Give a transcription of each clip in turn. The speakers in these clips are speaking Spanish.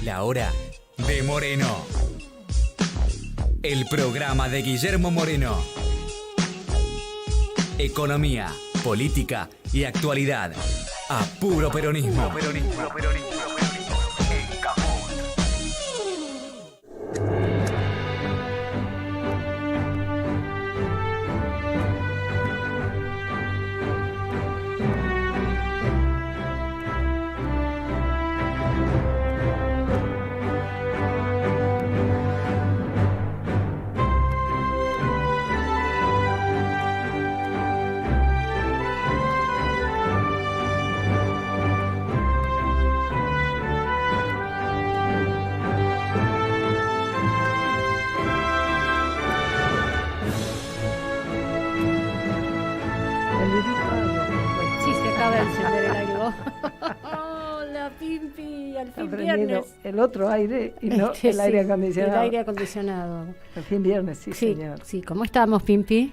La hora de Moreno. El programa de Guillermo Moreno. Economía, política y actualidad. A puro peronismo. En Caput. Hola, Pimpi, al fin viernes. El otro aire y no el aire acondicionado. El aire acondicionado. Al fin viernes, sí, señor. Sí, ¿cómo estamos, Pimpi?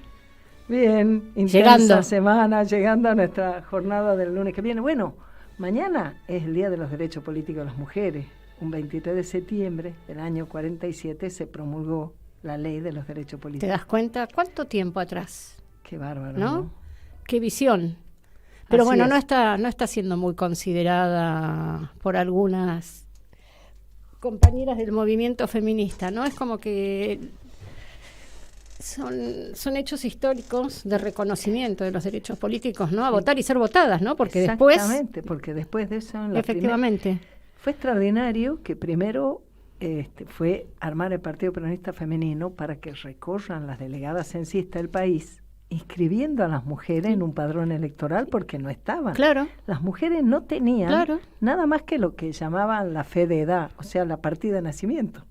Bien, intensa semana, llegando a nuestra jornada del lunes que viene. Bueno, mañana es el Día de los Derechos Políticos de las Mujeres. Un 23 de septiembre del año 47 se promulgó la Ley de los Derechos Políticos. ¿Te das cuenta? ¿Cuánto tiempo atrás? Qué bárbaro, ¿no? Qué visión. Pero Así bueno, es. no está siendo muy considerada por algunas compañeras del movimiento feminista, ¿no? Es como que son hechos históricos de reconocimiento de los derechos políticos, ¿no? A votar y ser votadas, ¿no? Porque Exactamente, porque después de eso... Efectivamente. Fue extraordinario que primero fue armar el Partido Peronista Femenino para que recorran las delegadas censistas del país, inscribiendo a las mujeres en un padrón electoral porque no estaban. Claro. Las mujeres no tenían nada más que lo que llamaban la fe de edad, o sea, la partida de nacimiento.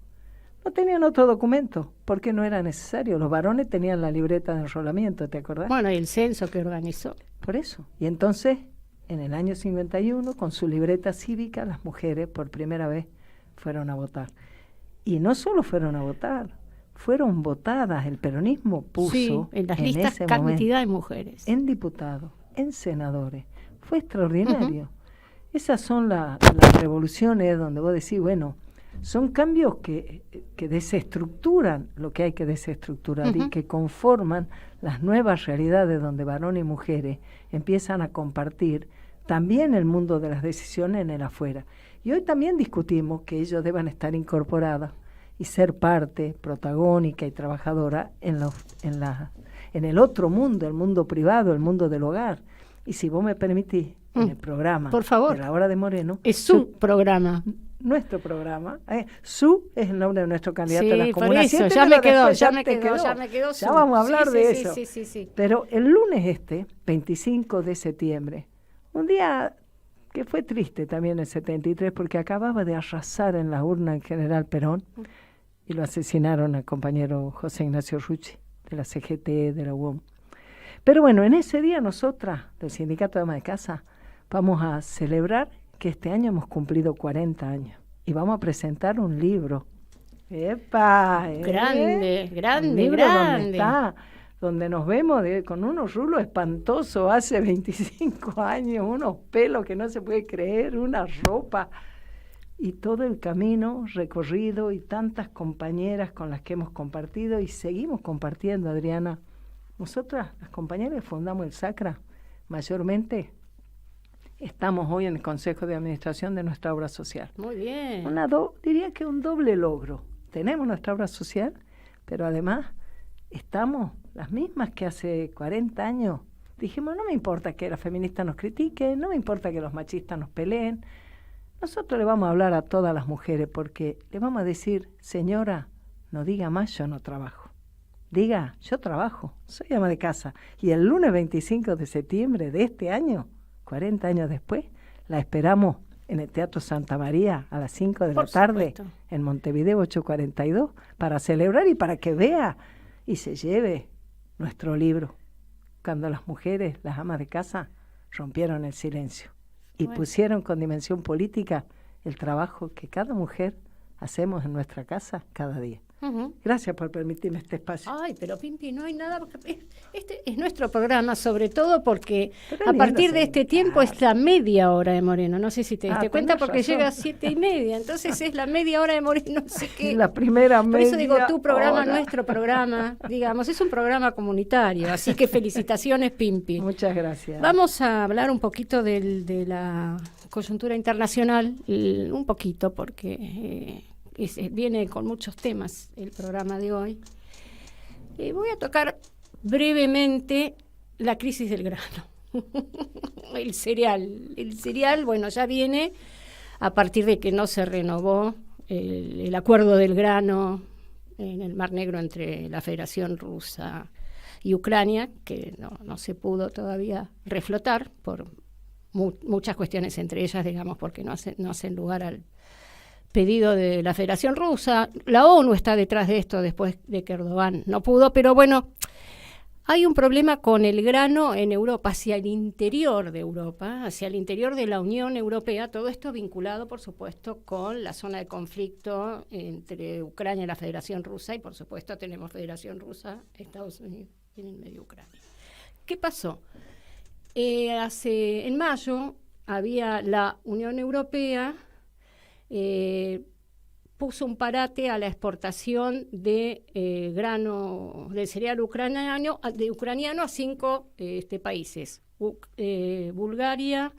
No tenían otro documento porque no era necesario. Los varones tenían la libreta de enrolamiento, ¿te acordás? Bueno, y el censo que organizó. Por eso. Y entonces, en el año 51, con su libreta cívica, las mujeres por primera vez fueron a votar. Y no solo fueron a votar, fueron votadas. El peronismo puso en las listas ese cantidad momento, de mujeres. En diputados, en senadores. Fue extraordinario. Esas son las revoluciones donde vos decís, bueno, son cambios que desestructuran lo que hay que desestructurar y que conforman las nuevas realidades donde varones y mujeres empiezan a compartir también el mundo de las decisiones en el afuera. Y hoy también discutimos que ellos deban estar incorporadas y ser parte protagónica y trabajadora en el otro mundo, el mundo privado, el mundo del hogar. Y si vos me permitís, en el programa por favor, de la hora de Moreno... Es su programa. Nuestro programa. Su es el nombre de nuestro candidato a la Comuna por eso, 7, ya me quedó. Ya vamos a hablar de eso. Sí. Pero el lunes 25 de septiembre, un día que fue triste también el 73, porque acababa de arrasar en la urna el general Perón y lo asesinaron al compañero José Ignacio Rucci, de la CGT, de la UOM. Pero bueno, en ese día nosotras, del Sindicato de Amas de Casa, vamos a celebrar que este año hemos cumplido 40 años y vamos a presentar un libro. ¡Epa! Grande. Un libro donde nos vemos con unos rulos espantosos hace 25 años, unos pelos que no se puede creer, una ropa y todo el camino recorrido y tantas compañeras con las que hemos compartido y seguimos compartiendo, Adriana. Nosotras, las compañeras, fundamos el Sacra, mayormente estamos hoy en el Consejo de Administración de nuestra obra social. Muy bien. Diría que un doble logro. Tenemos nuestra obra social, pero además estamos las mismas que hace 40 años. Dijimos, no me importa que las feministas nos critiquen, no me importa que los machistas nos peleen. Nosotros le vamos a hablar a todas las mujeres porque le vamos a decir, señora, no diga más, yo no trabajo. Diga, yo trabajo, soy ama de casa. Y el lunes 25 de septiembre de este año, 40 años después, la esperamos en el Teatro Santa María a las 5 de la tarde, en Montevideo 842, para celebrar y para que vea y se lleve nuestro libro. Cuando las mujeres, las amas de casa, rompieron el silencio y pusieron con dimensión política el trabajo que cada mujer hacemos en nuestra casa cada día. Ujú. Gracias por permitirme este espacio. Ay, pero Pimpi, no hay nada, porque este es nuestro programa, sobre todo porque Pero es a lindo partir de este tiempo es la media hora de Moreno. No sé si te diste cuenta, tenés porque razón. llega a 7:30, entonces es la media hora de Moreno, así que... La primera Por media eso digo, tu programa, hora. nuestro programa, digamos, es un programa comunitario, así que felicitaciones, Pimpi. Muchas gracias. Vamos a hablar un poquito de la coyuntura internacional, un poquito, porque viene con muchos temas el programa de hoy. Voy a tocar brevemente la crisis del grano. El cereal, bueno, ya viene a partir de que no se renovó el acuerdo del grano en el Mar Negro entre la Federación Rusa y Ucrania, que no se pudo todavía reflotar por muchas cuestiones, entre ellas, digamos, porque no hacen lugar al pedido de la Federación Rusa. La ONU está detrás de esto después de que Erdogan no pudo, pero bueno, hay un problema con el grano en Europa, hacia el interior de Europa, hacia el interior de la Unión Europea, todo esto vinculado, por supuesto, con la zona de conflicto entre Ucrania y la Federación Rusa, y por supuesto tenemos Federación Rusa, Estados Unidos y en el medio Ucrania. ¿Qué pasó? En mayo había la Unión Europea puso un parate a la exportación de grano, del cereal ucraniano a 5 países: Bulgaria,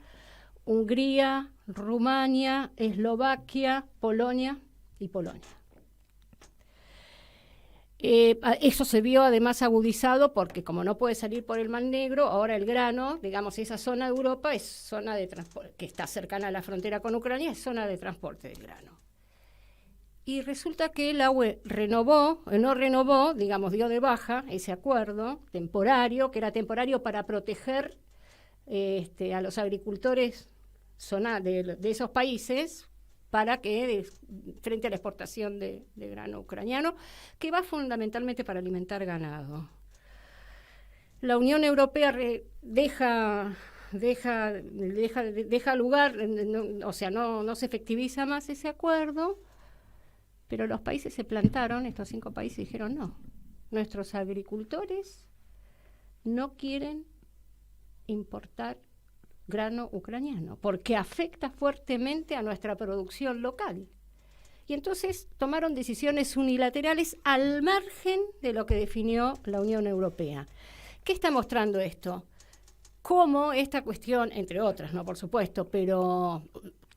Hungría, Rumania, Eslovaquia, Polonia y Polonia. Eso se vio además agudizado porque, como no puede salir por el Mar Negro, ahora el grano, digamos, esa zona de Europa es zona de transporte, que está cercana a la frontera con Ucrania, es zona de transporte del grano. Y resulta que la UE no renovó, digamos, dio de baja ese acuerdo temporario, que era temporario para proteger a los agricultores de esos países, para que, frente a la exportación de grano ucraniano, que va fundamentalmente para alimentar ganado. La Unión Europea deja lugar, no se efectiviza más ese acuerdo, pero los países se plantaron, estos 5 países dijeron no, nuestros agricultores no quieren importar grano ucraniano, porque afecta fuertemente a nuestra producción local. Y entonces tomaron decisiones unilaterales al margen de lo que definió la Unión Europea. ¿Qué está mostrando esto? Cómo esta cuestión, entre otras, no por supuesto, pero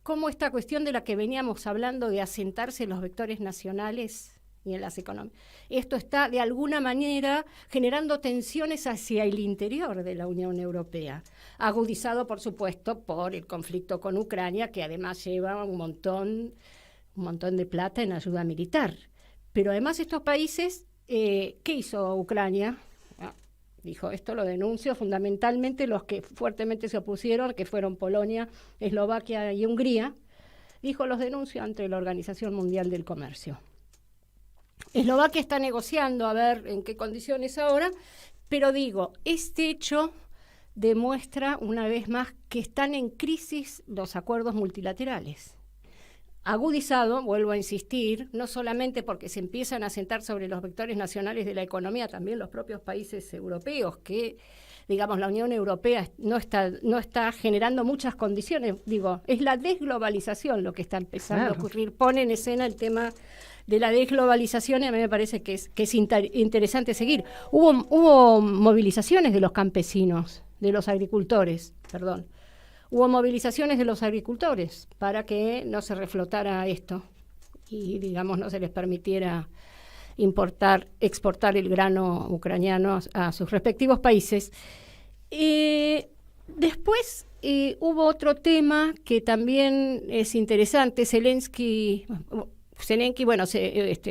cómo esta cuestión de la que veníamos hablando de asentarse en los vectores nacionales y en las economías, esto está de alguna manera generando tensiones hacia el interior de la Unión Europea, agudizado por supuesto por el conflicto con Ucrania, que además lleva un montón de plata en ayuda militar. Pero además estos países, ¿qué hizo Ucrania? Dijo, esto lo denuncio, fundamentalmente los que fuertemente se opusieron, que fueron Polonia, Eslovaquia y Hungría, dijo, los denuncio ante la Organización Mundial del Comercio. Eslovaquia está negociando a ver en qué condiciones ahora, pero digo, este hecho demuestra una vez más que están en crisis los acuerdos multilaterales. Agudizado, vuelvo a insistir, no solamente porque se empiezan a sentar sobre los vectores nacionales de la economía, también los propios países europeos, que, digamos, la Unión Europea no está generando muchas condiciones. Digo, es la desglobalización lo que está empezando a ocurrir. Pone en escena el tema de la desglobalización y a mí me parece que es interesante seguir. Hubo movilizaciones de los campesinos, de los agricultores, perdón. Hubo movilizaciones de los agricultores para que no se reflotara esto y, digamos, no se les permitiera exportar el grano ucraniano a sus respectivos países. Después hubo otro tema que también es interesante. Zelensky, bueno,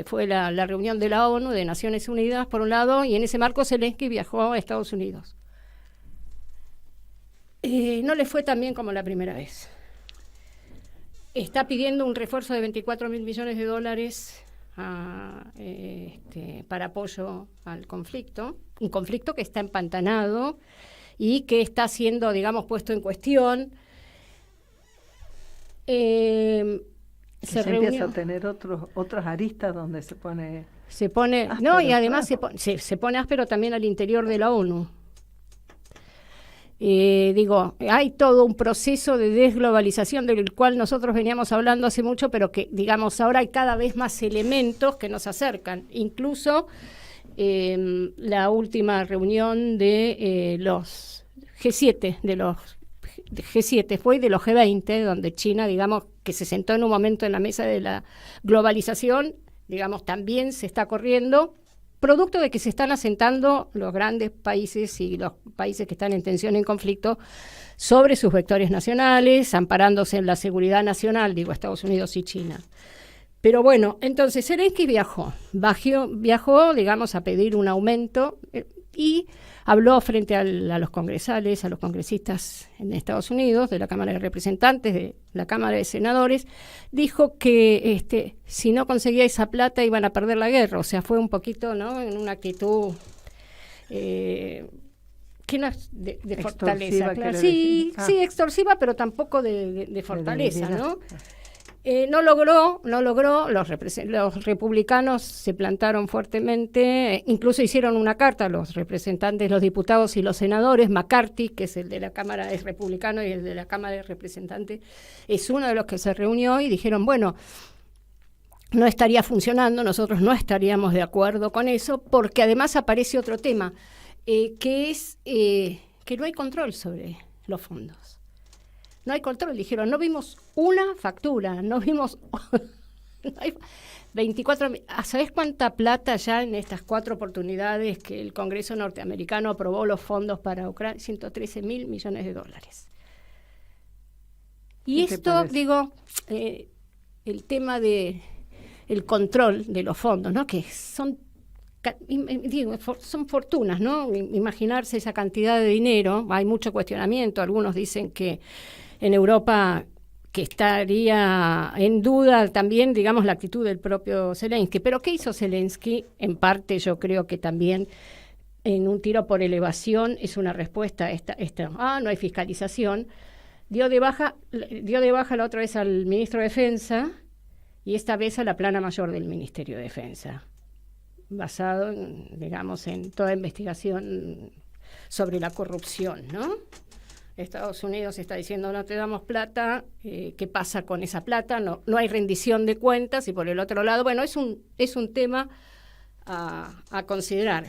fue la reunión de la ONU, de Naciones Unidas, por un lado, y en ese marco Zelensky viajó a Estados Unidos. No le fue tan bien como la primera vez. Está pidiendo un refuerzo de $24.000 millones para apoyo al conflicto, un conflicto que está empantanado y que está siendo, digamos, puesto en cuestión. se empieza reunió. a tener otras aristas donde se pone... Se pone, áspero, no, y además claro. se pone áspero también al interior de la ONU. Digo, hay todo un proceso de desglobalización del cual nosotros veníamos hablando hace mucho, pero que, digamos, ahora hay cada vez más elementos que nos acercan. Incluso la última reunión de los G7, G7 fue de los G20, donde China, digamos, que se sentó en un momento en la mesa de la globalización, digamos, también se está corriendo, producto de que se están asentando los grandes países y los países que están en tensión y en conflicto sobre sus vectores nacionales, amparándose en la seguridad nacional, digo, Estados Unidos y China. Pero bueno, entonces Zelensky viajó, digamos, a pedir un aumento y habló frente a los congresales, a los congresistas en Estados Unidos, de la Cámara de Representantes, de la Cámara de Senadores, dijo que si no conseguía esa plata iban a perder la guerra, o sea, fue un poquito, ¿no?, en una actitud que no es de fortaleza, claro. Sí, extorsiva, pero tampoco de fortaleza, ¿no? No logró, los republicanos se plantaron fuertemente, incluso hicieron una carta a los representantes, los diputados y los senadores. McCarthy, que es el de la Cámara, es republicano, y el de la Cámara de Representantes es uno de los que se reunió y dijeron, bueno, no estaría funcionando, nosotros no estaríamos de acuerdo con eso, porque además aparece otro tema, que es que no hay control sobre los fondos. No hay control, dijeron, no vimos una factura, no vimos 24, ¿sabés cuánta plata ya en estas 4 oportunidades que el Congreso norteamericano aprobó los fondos para Ucrania? $113 mil millones. Y esto, digo, el tema de el control de los fondos, ¿no?, que son fortunas, ¿no? Imaginarse esa cantidad de dinero, hay mucho cuestionamiento, algunos dicen que en Europa que estaría en duda también, digamos, la actitud del propio Zelensky. Pero ¿qué hizo Zelensky? En parte yo creo que también en un tiro por elevación es una respuesta a esta no hay fiscalización. Dio de baja la otra vez al ministro de Defensa y esta vez a la plana mayor del Ministerio de Defensa, basado en toda investigación sobre la corrupción, ¿no? Estados Unidos está diciendo no te damos plata, ¿qué pasa con esa plata? No hay rendición de cuentas, y por el otro lado, bueno, es un tema a considerar.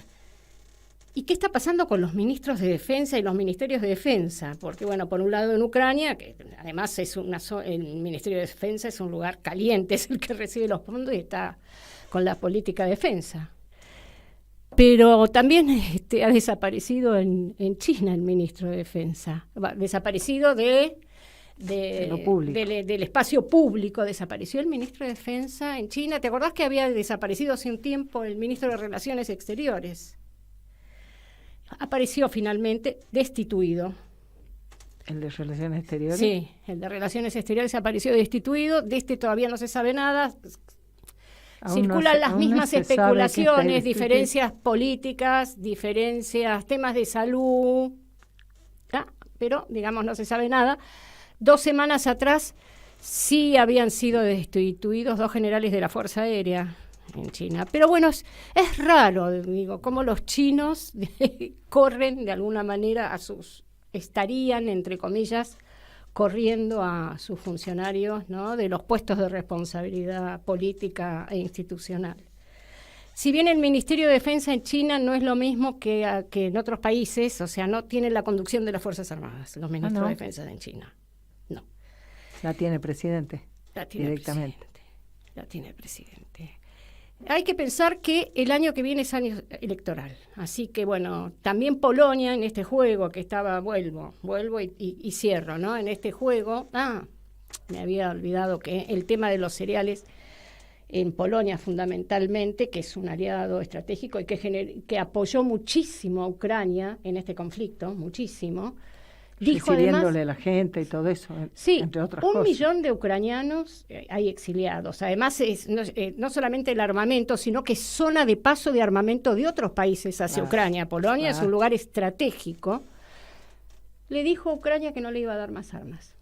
¿Y qué está pasando con los ministros de defensa y los ministerios de defensa? Porque, bueno, por un lado en Ucrania, que además el Ministerio de Defensa es un lugar caliente, es el que recibe los fondos y está con la política de defensa. Pero también ha desaparecido en China el ministro de Defensa. Desaparecido del espacio público. Desapareció el ministro de Defensa en China. ¿Te acordás que había desaparecido hace un tiempo el ministro de Relaciones Exteriores? Apareció finalmente destituido. ¿El de Relaciones Exteriores? Sí, el de Relaciones Exteriores apareció destituido. De todavía no se sabe nada. Circulan las mismas especulaciones, diferencias políticas, temas de salud, pero, digamos, no se sabe nada. 2 semanas atrás sí habían sido destituidos 2 generales de la Fuerza Aérea en China. Pero bueno, es raro, digo, cómo los chinos corren de alguna manera estarían, entre comillas, corriendo a sus funcionarios, ¿no?, de los puestos de responsabilidad política e institucional. Si bien el Ministerio de Defensa en China no es lo mismo que en otros países, o sea, no tienen la conducción de las Fuerzas Armadas, los ministros de Defensa en China. No. La tiene el presidente. Directamente. La tiene el presidente. Hay que pensar que el año que viene es año electoral. Así que, bueno, también Polonia en este juego que estaba, vuelvo y cierro, ¿no? En este juego, me había olvidado que el tema de los cereales en Polonia fundamentalmente, que es un aliado estratégico y que apoyó muchísimo a Ucrania en este conflicto, muchísimo. Dijo además, a la gente y todo eso, sí, entre otras 1 cosas. millón de ucranianos hay exiliados. Además, no solamente el armamento, sino que es zona de paso de armamento de otros países hacia Ucrania. Polonia es un lugar estratégico. Le dijo a Ucrania que no le iba a dar más armas.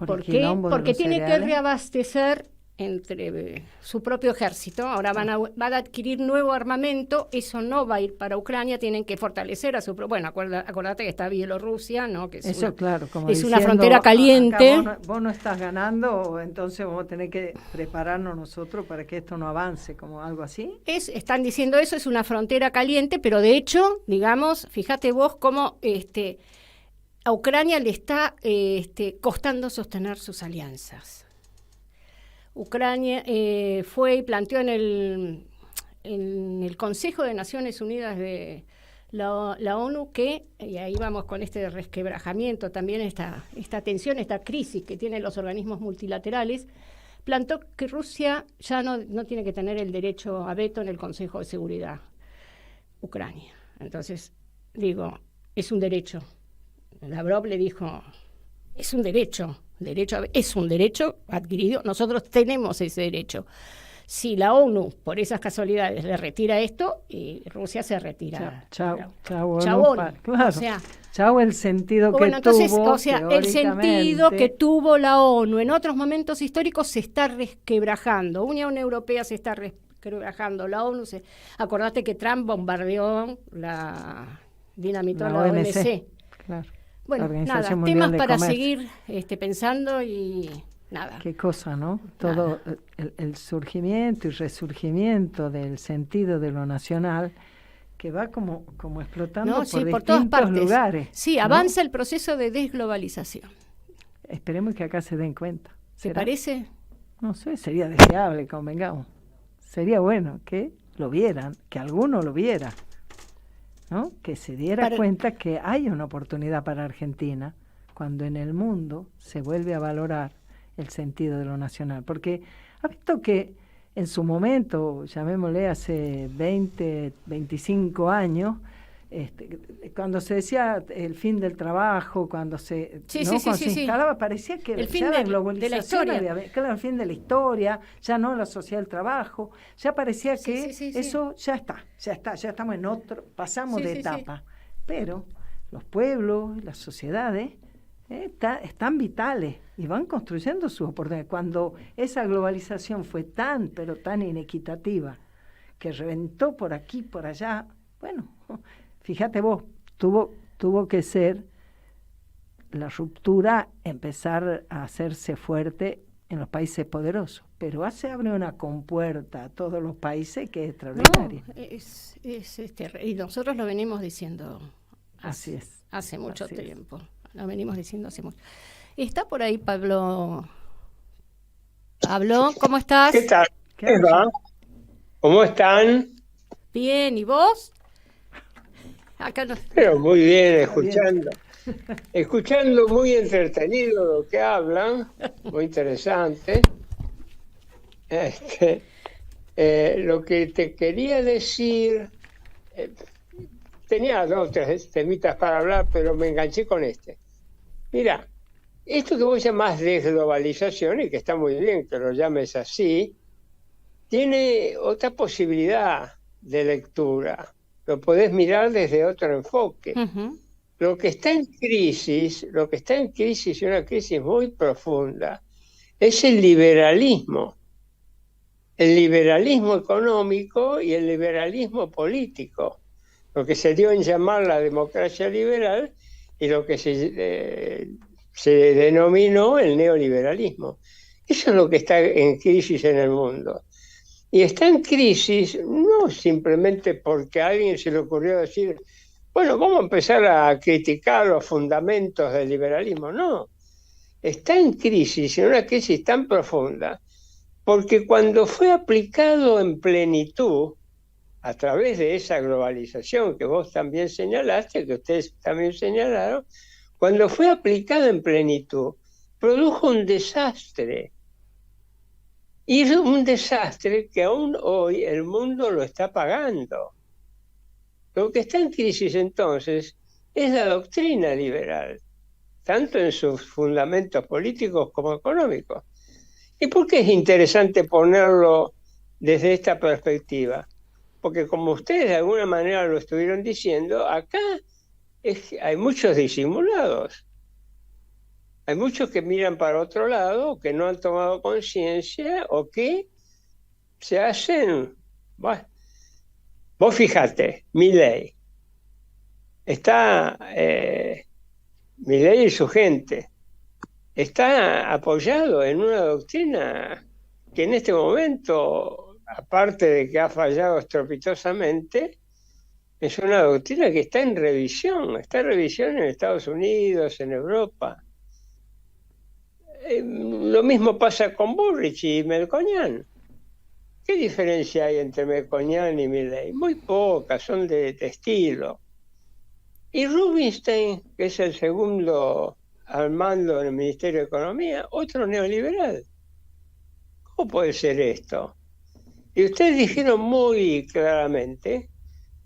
¿Por el qué? quilombo de Porque los tiene que cereales. reabastecer entre su propio ejército. Ahora van a adquirir nuevo armamento, eso no va a ir para Ucrania, tienen que fortalecer a su propio... Bueno, acordate que está Bielorrusia, ¿no? Que es Eso, una, claro, como es una diciendo, frontera caliente. acá vos no estás ganando, entonces vamos a tener que prepararnos nosotros para que esto no avance, como algo así. Están diciendo eso, es una frontera caliente, pero de hecho, digamos, fíjate vos cómo a Ucrania le está costando sostener sus alianzas. Ucrania fue y planteó en el Consejo de Naciones Unidas de la ONU que, y ahí vamos con este resquebrajamiento, también esta tensión, esta crisis que tienen los organismos multilaterales, planteó que Rusia ya no tiene que tener el derecho a veto en el Consejo de Seguridad Ucrania. Entonces, digo, es un derecho. Lavrov le dijo, es un derecho es un derecho adquirido, nosotros tenemos ese derecho. Si la ONU, por esas casualidades, le retira esto, y Rusia se retira. Chao, Chabón. Claro. O sea, chao el sentido que entonces, tuvo, o sea, el sentido que tuvo la ONU en otros momentos históricos se está resquebrajando. Unión Europea se está resquebrajando, la ONU acordate que Trump bombardeó dinamitó la OMC. Claro. Bueno, nada, temas para seguir pensando y nada. Qué cosa, ¿no? Todo el surgimiento y resurgimiento del sentido de lo nacional que va como explotando por por todas distintos partes. lugares. Sí, ¿no? avanza el proceso de desglobalización. Esperemos que acá se den cuenta. ¿Te parece? No sé, sería deseable, convengamos. Sería bueno que lo vieran, que alguno lo viera. ¿No? Que se diera cuenta que hay una oportunidad para Argentina cuando en el mundo se vuelve a valorar el sentido de lo nacional. Porque ha visto que en su momento, llamémosle hace 20, 25 años, cuando se decía el fin del trabajo, cuando se instalaba, parecía que el fin ya de la globalización la historia. claro, el fin de la historia, ya no la sociedad del trabajo, ya parecía que eso ya estamos en otro, pasamos de etapa. Pero los pueblos, las sociedades, están vitales y van construyendo sus oportunidades. Cuando esa globalización fue pero tan inequitativa, que reventó por aquí, por allá, bueno, fíjate vos, tuvo que ser la ruptura, empezar a hacerse fuerte en los países poderosos, pero abre una compuerta a todos los países que es extraordinaria. Y nosotros lo venimos diciendo hace mucho Así tiempo. Lo venimos diciendo hace mucho. Está por ahí Pablo. Pablo, ¿cómo estás? ¿Qué tal? ¿Cómo están? Bien, ¿y vos? Acá no. Pero muy bien, escuchando muy entretenido lo que hablan, muy interesante. Lo que te quería decir, tenía dos, tres temitas para hablar, pero me enganché con este. Mira, esto que vos llamás desglobalización, y que está muy bien que lo llames así, tiene otra posibilidad de lectura. Lo podés mirar desde otro enfoque. Uh-huh. Lo que está en crisis y una crisis muy profunda, es el liberalismo económico y el liberalismo político, lo que se dio en llamar la democracia liberal y lo que se denominó el neoliberalismo. Eso es lo que está en crisis en el mundo. Y está en crisis no simplemente porque a alguien se le ocurrió decir, bueno, vamos a empezar a criticar los fundamentos del liberalismo. No, está en crisis, en una crisis tan profunda, porque cuando fue aplicado en plenitud, a través de esa globalización que vos también señalaste, que ustedes también señalaron, cuando fue aplicado en plenitud, produjo un desastre. Y es un desastre que aún hoy el mundo lo está pagando. Lo que está en crisis entonces es la doctrina liberal, tanto en sus fundamentos políticos como económicos. ¿Y por qué es interesante ponerlo desde esta perspectiva? Porque como ustedes de alguna manera lo estuvieron diciendo, acá hay muchos disimulados. Hay muchos que miran para otro lado, que no han tomado conciencia o que se hacen... Bueno, vos fijate, Milei. Está Milei y su gente. Está apoyado en una doctrina que en este momento, aparte de que ha fallado estrepitosamente, es una doctrina que está en revisión en Estados Unidos, en Europa. Lo mismo pasa con Burrich y Melconian. ¿Qué diferencia hay entre Melconian y Milei? Muy poca, son de estilo. Y Rubinstein, que es el segundo al mando en el Ministerio de Economía, otro neoliberal. ¿Cómo puede ser esto? Y ustedes dijeron muy claramente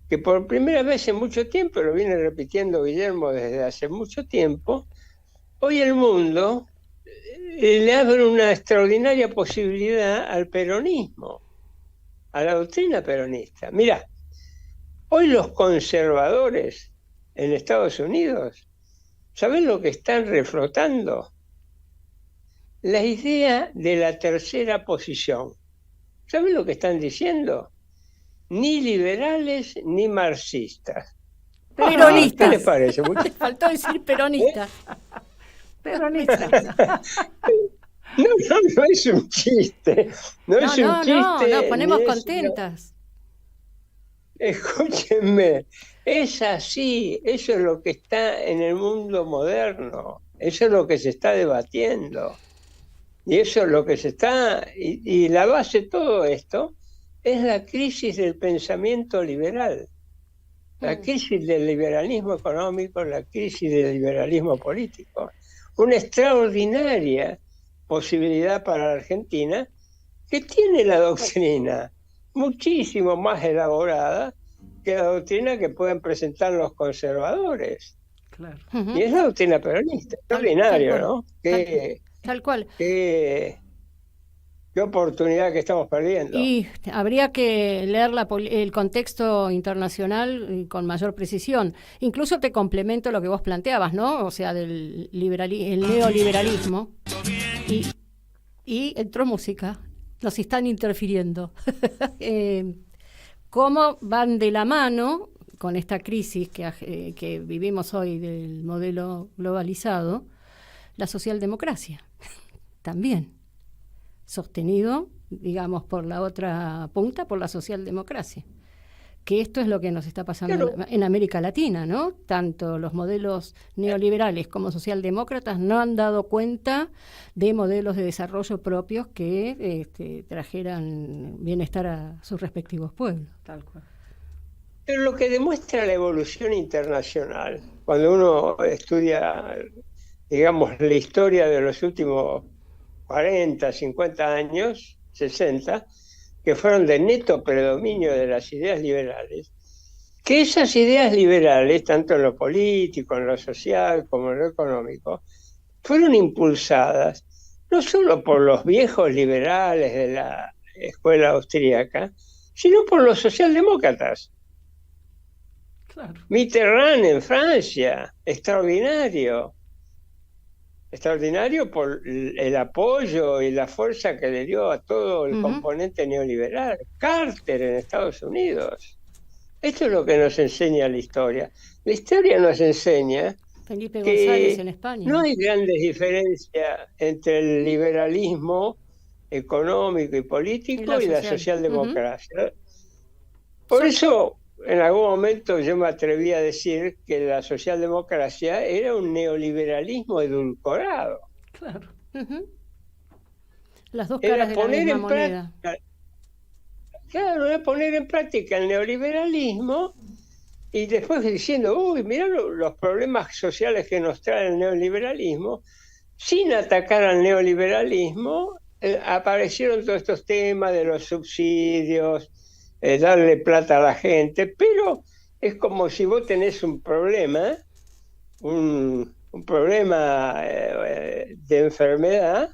que por primera vez en mucho tiempo, lo viene repitiendo Guillermo desde hace mucho tiempo, hoy el mundo le abre una extraordinaria posibilidad al peronismo, a la doctrina peronista. Mira, hoy los conservadores en Estados Unidos, ¿saben lo que están reflotando? La idea de la tercera posición. ¿Saben lo que están diciendo? Ni liberales ni marxistas. Peronistas. ¿Qué les parece? Faltó decir peronista. Peronista. No es un chiste. No es un chiste. No, ponemos ni es- contentas. Escúchenme, es así, eso es lo que está en el mundo moderno, eso es lo que se está debatiendo, y eso es lo que se está, y la base de todo esto es la crisis del pensamiento liberal, la crisis del liberalismo económico, la crisis del liberalismo político, una extraordinaria posibilidad para la Argentina que tiene la doctrina muchísimo más elaborada que la doctrina que pueden presentar los conservadores. Claro. Ujú. Y es la doctrina peronista, extraordinario, ¿no? Tal cual. Qué oportunidad que estamos perdiendo. Y habría que leer el contexto internacional con mayor precisión. Incluso te complemento lo que vos planteabas, ¿no? O sea, del el neoliberalismo. Y entró música. Nos están interfiriendo. ¿Cómo van de la mano con esta crisis que vivimos hoy del modelo globalizado? La socialdemocracia también, sostenido, digamos, por la otra punta, por la socialdemocracia. Que esto es lo que nos está pasando en América Latina, ¿no? Tanto los modelos neoliberales como socialdemócratas no han dado cuenta de modelos de desarrollo propios que trajeran bienestar a sus respectivos pueblos. Tal cual. Pero lo que demuestra la evolución internacional, cuando uno estudia, digamos, la historia de los últimos 40, 50 años, 60, que fueron de neto predominio de las ideas liberales, que esas ideas liberales, tanto en lo político, en lo social, como en lo económico, fueron impulsadas no solo por los viejos liberales de la escuela austríaca, sino por los socialdemócratas. Claro. Mitterrand en Francia, extraordinario por el apoyo y la fuerza que le dio a todo el componente neoliberal. Carter en Estados Unidos. Esto es lo que nos enseña la historia. La historia nos enseña Felipe que González en España. no hay grandes diferencias entre el liberalismo económico y político y la socialdemocracia. Por eso, en algún momento yo me atreví a decir que la socialdemocracia era un neoliberalismo edulcorado. Claro. Las dos caras de la misma moneda. Claro, era poner en práctica el neoliberalismo y después diciendo, uy, mirá los problemas sociales que nos trae el neoliberalismo. Sin atacar al neoliberalismo, aparecieron todos estos temas de los subsidios, darle plata a la gente, pero es como si vos tenés un problema, un problema de enfermedad,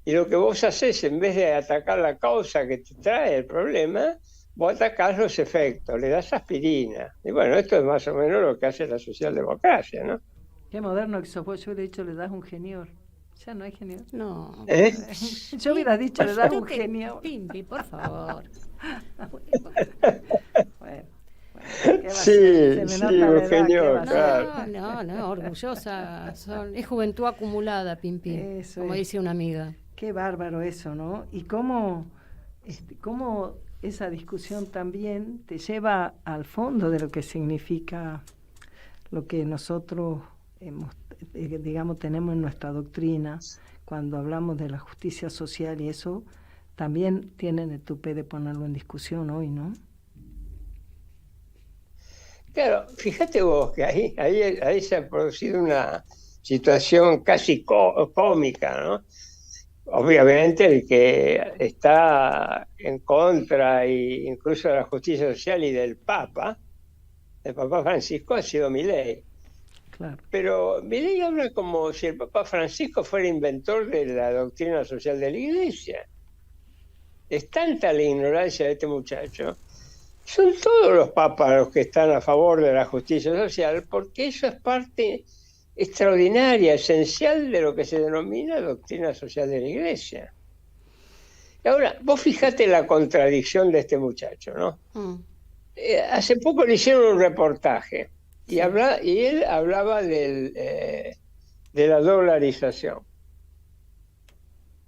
y lo que vos haces, en vez de atacar la causa que te trae el problema, vos atacás los efectos, le das aspirina. Y bueno, esto es más o menos lo que hace la socialdemocracia, ¿no? Qué moderno que sos vos, yo le he dicho, le das un genior. Ya no hay genio. No. ¿Eh? Yo hubiera dicho, le da un Toque, genio. Pimpi, por favor. Bueno, ¿qué va a Sí, ser? Se me sí, nota la edad, ¿qué Eugenio, va a ser? claro. No, orgullosa. Es juventud acumulada, Pimpi, Eso como es. dice una amiga. Qué bárbaro eso, ¿no? Y cómo esa discusión también te lleva al fondo de lo que significa lo que nosotros digamos, tenemos en nuestra doctrina, cuando hablamos de la justicia social y eso, también tienen el tupé de ponerlo en discusión hoy, ¿no? Claro, fíjate vos que ahí se ha producido una situación casi cómica, ¿no? Obviamente el que está en contra incluso de la justicia social y del Papa Francisco, ha sido Milei. Claro. Pero Milei habla como si el Papa Francisco fuera inventor de la doctrina social de la Iglesia. Es tanta la ignorancia de este muchacho. Son todos los papas los que están a favor de la justicia social, porque eso es parte extraordinaria, esencial de lo que se denomina doctrina social de la Iglesia. Y ahora, vos fijate la contradicción de este muchacho, ¿no? Hace poco le hicieron un reportaje y él hablaba de la dolarización.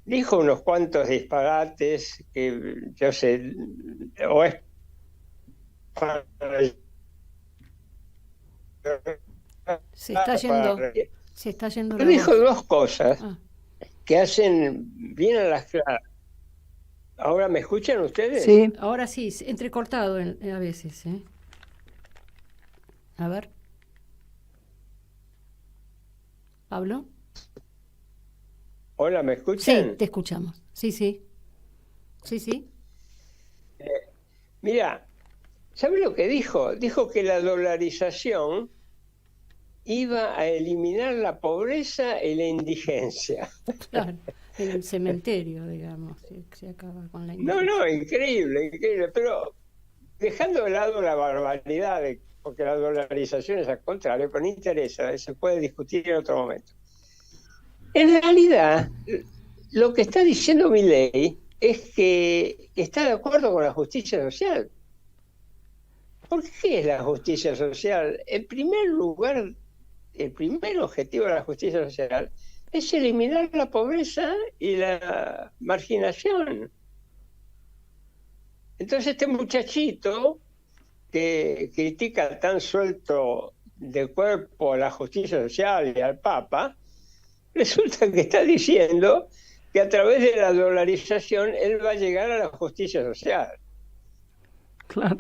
Dijo unos cuantos disparates que yo sé, o es para... Se está yendo la Dijo voz. dos cosas que hacen bien a las claras. ¿Ahora me escuchan ustedes? Sí. Ahora sí, entrecortado a veces, ¿eh? A ver. ¿Pablo? Hola, ¿me escuchan? Sí, te escuchamos. Sí. Sí. Mira, ¿sabe lo que dijo? Dijo que la dolarización iba a eliminar la pobreza y la indigencia. Claro, en el cementerio, digamos, se acaba con la indigencia. No, increíble, pero dejando de lado la barbaridad, porque la dolarización es al contrario, pero no interesa, se puede discutir en otro momento. En realidad, lo que está diciendo Milei es que está de acuerdo con la justicia social. ¿Por qué es la justicia social? En primer lugar, el primer objetivo de la justicia social es eliminar la pobreza y la marginación. Entonces este muchachito que critica tan suelto de cuerpo a la justicia social y al Papa, resulta que está diciendo que a través de la dolarización él va a llegar a la justicia social. Claro.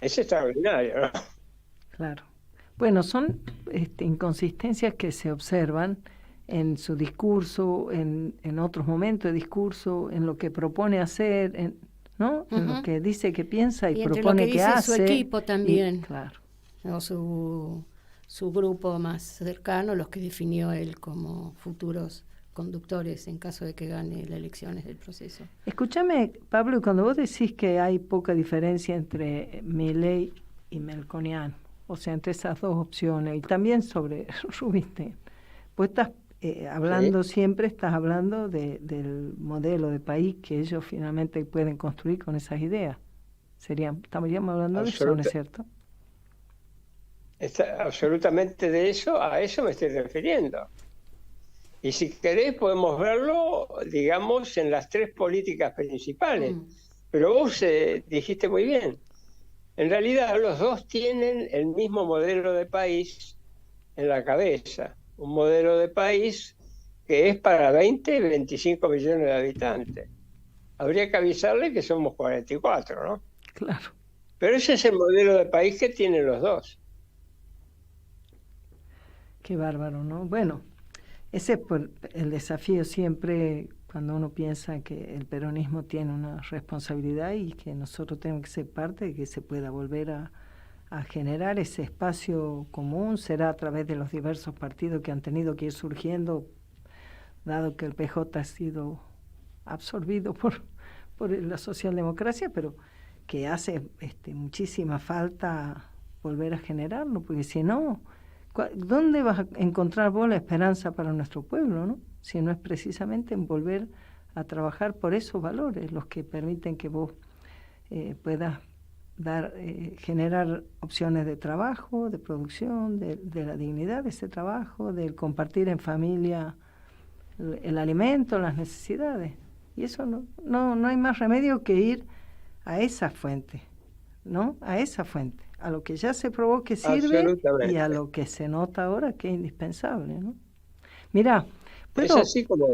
Es extraordinario, ¿no? Claro. Bueno, son inconsistencias que se observan en su discurso, en otros momentos de discurso, en lo que propone hacer, ¿no? En lo que dice que piensa y propone entre lo que hace. su equipo también. Claro. O su grupo más cercano, los que definió él como futuros conductores en caso de que gane las elecciones del proceso. Escúchame, Pablo, cuando vos decís que hay poca diferencia entre Milei y Melconian, o sea, entre esas dos opciones, y también sobre Rubinstein, vos estás hablando siempre, estás hablando del modelo de país que ellos finalmente pueden construir con esas ideas. Estaríamos hablando de eso, ¿no es cierto? Absolutamente de eso, a eso me estoy refiriendo. Y si querés podemos verlo, digamos, en las tres políticas principales. Pero vos dijiste muy bien, en realidad los dos tienen el mismo modelo de país en la cabeza. Un modelo de país que es para 20, 25 millones de habitantes. Habría que avisarle que somos 44, ¿no? Claro. Pero ese es el modelo de país que tienen los dos. Qué bárbaro, ¿no? Bueno, ese es el desafío siempre cuando uno piensa que el peronismo tiene una responsabilidad y que nosotros tenemos que ser parte de que se pueda volver a generar ese espacio común. Será a través de los diversos partidos que han tenido que ir surgiendo, dado que el PJ ha sido absorbido por la socialdemocracia, pero que hace muchísima falta volver a generarlo, porque si no, ¿dónde vas a encontrar vos la esperanza para nuestro pueblo, no? sino es precisamente en volver a trabajar por esos valores, los que permiten que vos puedas generar opciones de trabajo, de producción, de la dignidad de ese trabajo, del compartir en familia el alimento, las necesidades. Y eso no hay más remedio que ir a esa fuente, ¿no? A esa fuente, a lo que ya se probó que sirve y a lo que se nota ahora que es indispensable, ¿no? Mira, es así como...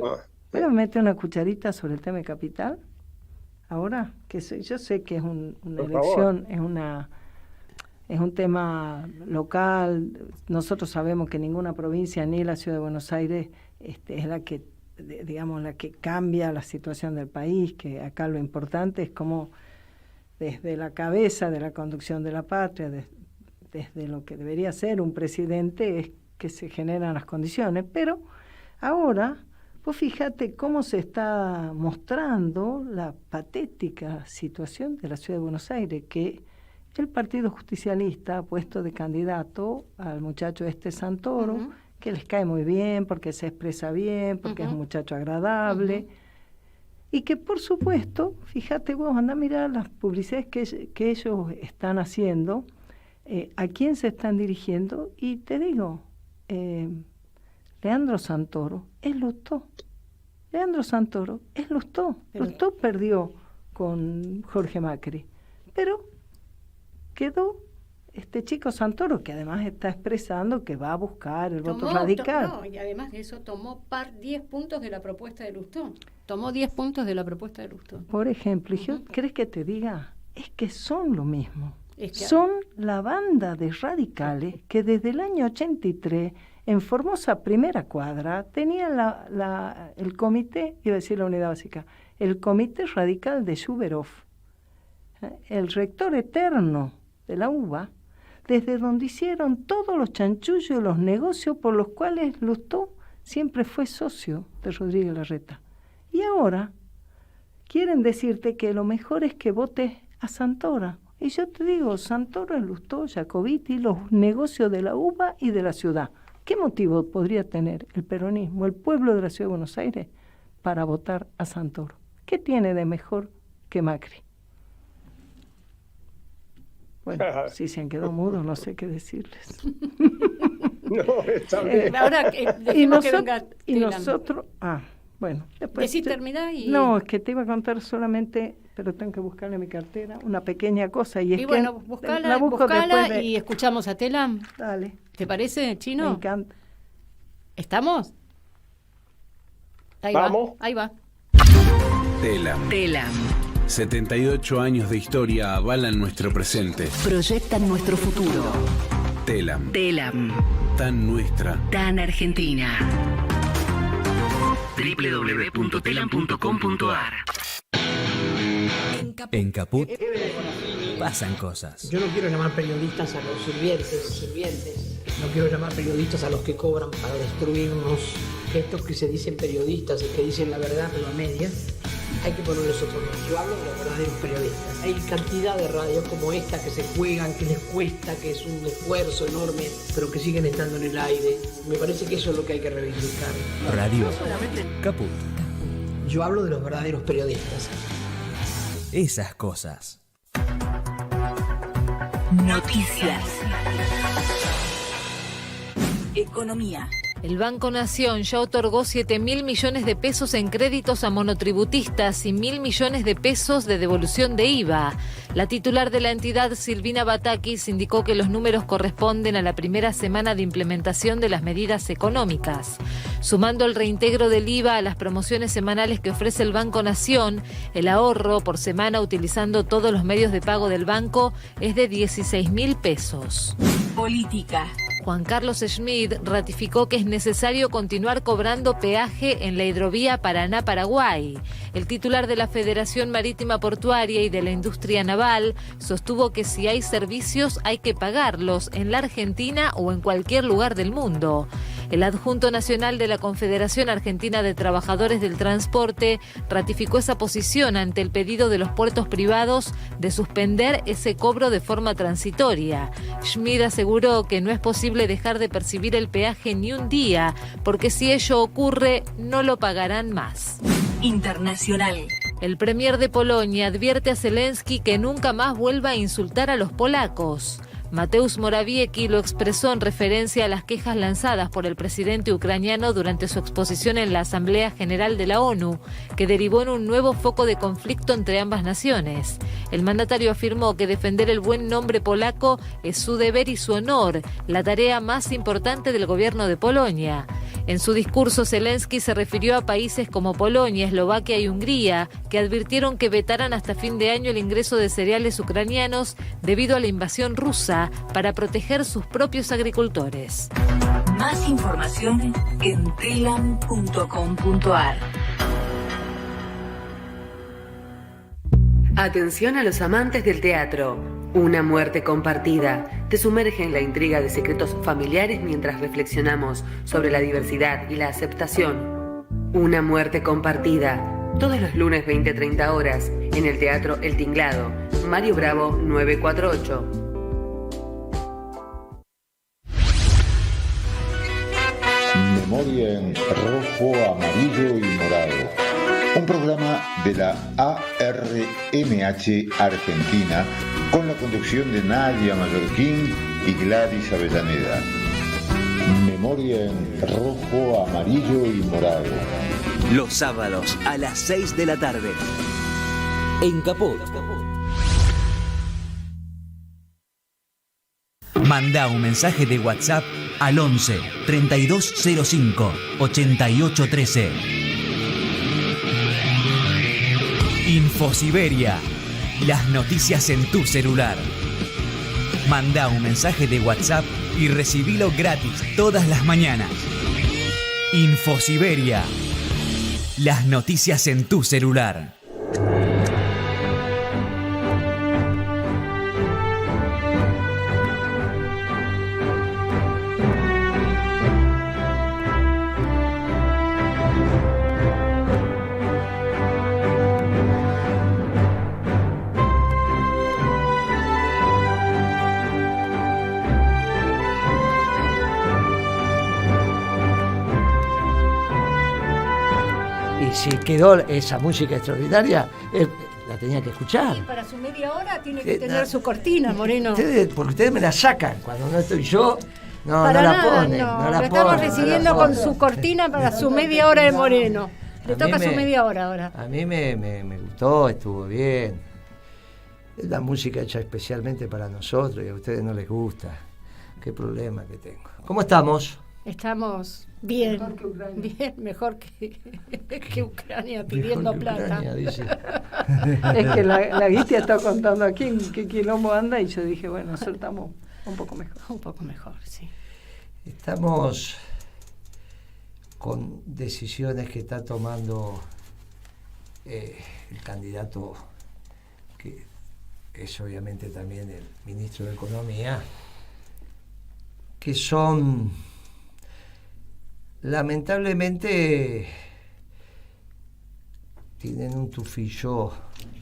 ¿puedo meter una cucharita sobre el tema de capital? Ahora, que yo sé que es una elección, es un tema local. Nosotros sabemos que ninguna provincia ni la Ciudad de Buenos Aires es la que, digamos, la que cambia la situación del país, que acá lo importante es cómo desde la cabeza de la conducción de la patria, desde lo que debería ser un presidente, es que se generan las condiciones. Pero ahora, pues fíjate cómo se está mostrando la patética situación de la Ciudad de Buenos Aires, que el Partido Justicialista ha puesto de candidato al muchacho Santoro, que les cae muy bien, porque se expresa bien, porque es un muchacho agradable, y que por supuesto, fíjate vos, anda a mirar las publicidades que ellos están haciendo, a quién se están dirigiendo, y te digo, Leandro Santoro es Lustó. Leandro Santoro es Lustó. Lustó perdió con Jorge Macri, pero quedó este chico Santoro, que además está expresando que va a buscar el voto radical. Y además de eso tomó 10 puntos de la propuesta de Lustó. Tomó 10 puntos de la propuesta de Lustó. Por ejemplo, ¿crees que te diga? Es que son lo mismo. Son la banda de radicales que desde el año 83 en Formosa Primera Cuadra tenía el comité, iba a decir la unidad básica, el comité radical de Shuberov, el rector eterno de la UBA, desde donde hicieron todos los chanchullos y los negocios por los cuales Lustó siempre fue socio de Rodríguez Larreta. Y ahora quieren decirte que lo mejor es que votes a Santoro. Y yo te digo, Santoro, Lustó, Jacobiti, los negocios de la UBA y de la ciudad. ¿Qué motivo podría tener el peronismo, el pueblo de la Ciudad de Buenos Aires, para votar a Santoro? ¿Qué tiene de mejor que Macri? Bueno, si se han quedado mudos, no sé qué decirles. No, está bien. Ahora, y nosotros, bueno, después... Decí terminar y... No, es que te iba a contar solamente, pero tengo que buscarle en mi cartera, una pequeña cosa. Y bueno, buscala y escuchamos a Telam. Dale. ¿Te parece, Chino? Me encanta. ¿Estamos? Vamos. Ahí va. Telam. 78 años de historia avalan nuestro presente. Proyectan nuestro futuro. Telam. Tan nuestra. Tan argentina. www.telam.com.ar. En Caput pasan cosas. Yo no quiero llamar periodistas a los sirvientes. No quiero llamar periodistas a los que cobran para destruirnos. Estos que se dicen periodistas y que dicen la verdad pero a medias, hay que ponerles otro nombre. Yo hablo de los verdaderos periodistas. Hay cantidad de radios como esta que se juegan, que les cuesta, que es un esfuerzo enorme, pero que siguen estando en el aire. Me parece que eso es lo que hay que reivindicar. Radio Caput. Yo hablo de los verdaderos periodistas. Esas cosas. Noticias. Economía. El Banco Nación ya otorgó 7.000 millones de pesos en créditos a monotributistas y 1.000 millones de pesos de devolución de IVA. La titular de la entidad, Silvina Batakis, indicó que los números corresponden a la primera semana de implementación de las medidas económicas. Sumando el reintegro del IVA a las promociones semanales que ofrece el Banco Nación, el ahorro por semana utilizando todos los medios de pago del banco es de 16.000 pesos. Política. Juan Carlos Schmid ratificó que es necesario continuar cobrando peaje en la hidrovía Paraná-Paraguay. El titular de la Federación Marítima Portuaria y de la Industria Naval sostuvo que si hay servicios hay que pagarlos en la Argentina o en cualquier lugar del mundo. El adjunto nacional de la Confederación Argentina de Trabajadores del Transporte ratificó esa posición ante el pedido de los puertos privados de suspender ese cobro de forma transitoria. Schmid aseguró que no es posible posible dejar de percibir el peaje ni un día, porque si ello ocurre, no lo pagarán más. Internacional. El premier de Polonia advierte a Zelensky que nunca más vuelva a insultar a los polacos. Mateusz Morawiecki lo expresó en referencia a las quejas lanzadas por el presidente ucraniano durante su exposición en la Asamblea General de la ONU, que derivó en un nuevo foco de conflicto entre ambas naciones. El mandatario afirmó que defender el buen nombre polaco es su deber y su honor, la tarea más importante del gobierno de Polonia. En su discurso, Zelensky se refirió a países como Polonia, Eslovaquia y Hungría, que advirtieron que vetarán hasta fin de año el ingreso de cereales ucranianos debido a la invasión rusa para proteger sus propios agricultores. Más información en telam.com.ar. Atención a los amantes del teatro. Una muerte compartida te sumerge en la intriga de secretos familiares mientras reflexionamos sobre la diversidad y la aceptación. Una muerte compartida, todos los lunes 20-30 horas, en el Teatro El Tinglado, Mario Bravo 948. Memoria en rojo, amarillo y morado. Un programa de la ARMH Argentina con la conducción de Nadia Mallorquín y Gladys Avellaneda. Memoria en rojo, amarillo y morado. Los sábados a las 6 de la tarde. En Caput. Manda un mensaje de WhatsApp al 11 3205 8813. Infosiberia. Las noticias en tu celular. Manda un mensaje de WhatsApp y recibilo gratis todas las mañanas. Infosiberia. Las noticias en tu celular. Si quedó esa música extraordinaria, la tenía que escuchar. Y para su media hora tiene que tener su cortina, Moreno. Porque ustedes me la sacan cuando no estoy yo. No para la nada, ponen. no la lo estamos ponen, recibiendo con su cortina para su media hora de Moreno. Le toca su media hora ahora. A mí me gustó, estuvo bien. Es la música hecha especialmente para nosotros y a ustedes no les gusta. Qué problema que tengo. ¿Cómo estamos? Estamos bien, mejor que Ucrania. Bien, mejor que Ucrania pidiendo que plata. Ucrania, dice. Es que la Guitia está contando aquí en qué quilombo anda y yo dije, bueno, soltamos un poco mejor. Un poco mejor, sí. Estamos con decisiones que está tomando el candidato, que es obviamente también el ministro de Economía, que son... lamentablemente tienen un tufillo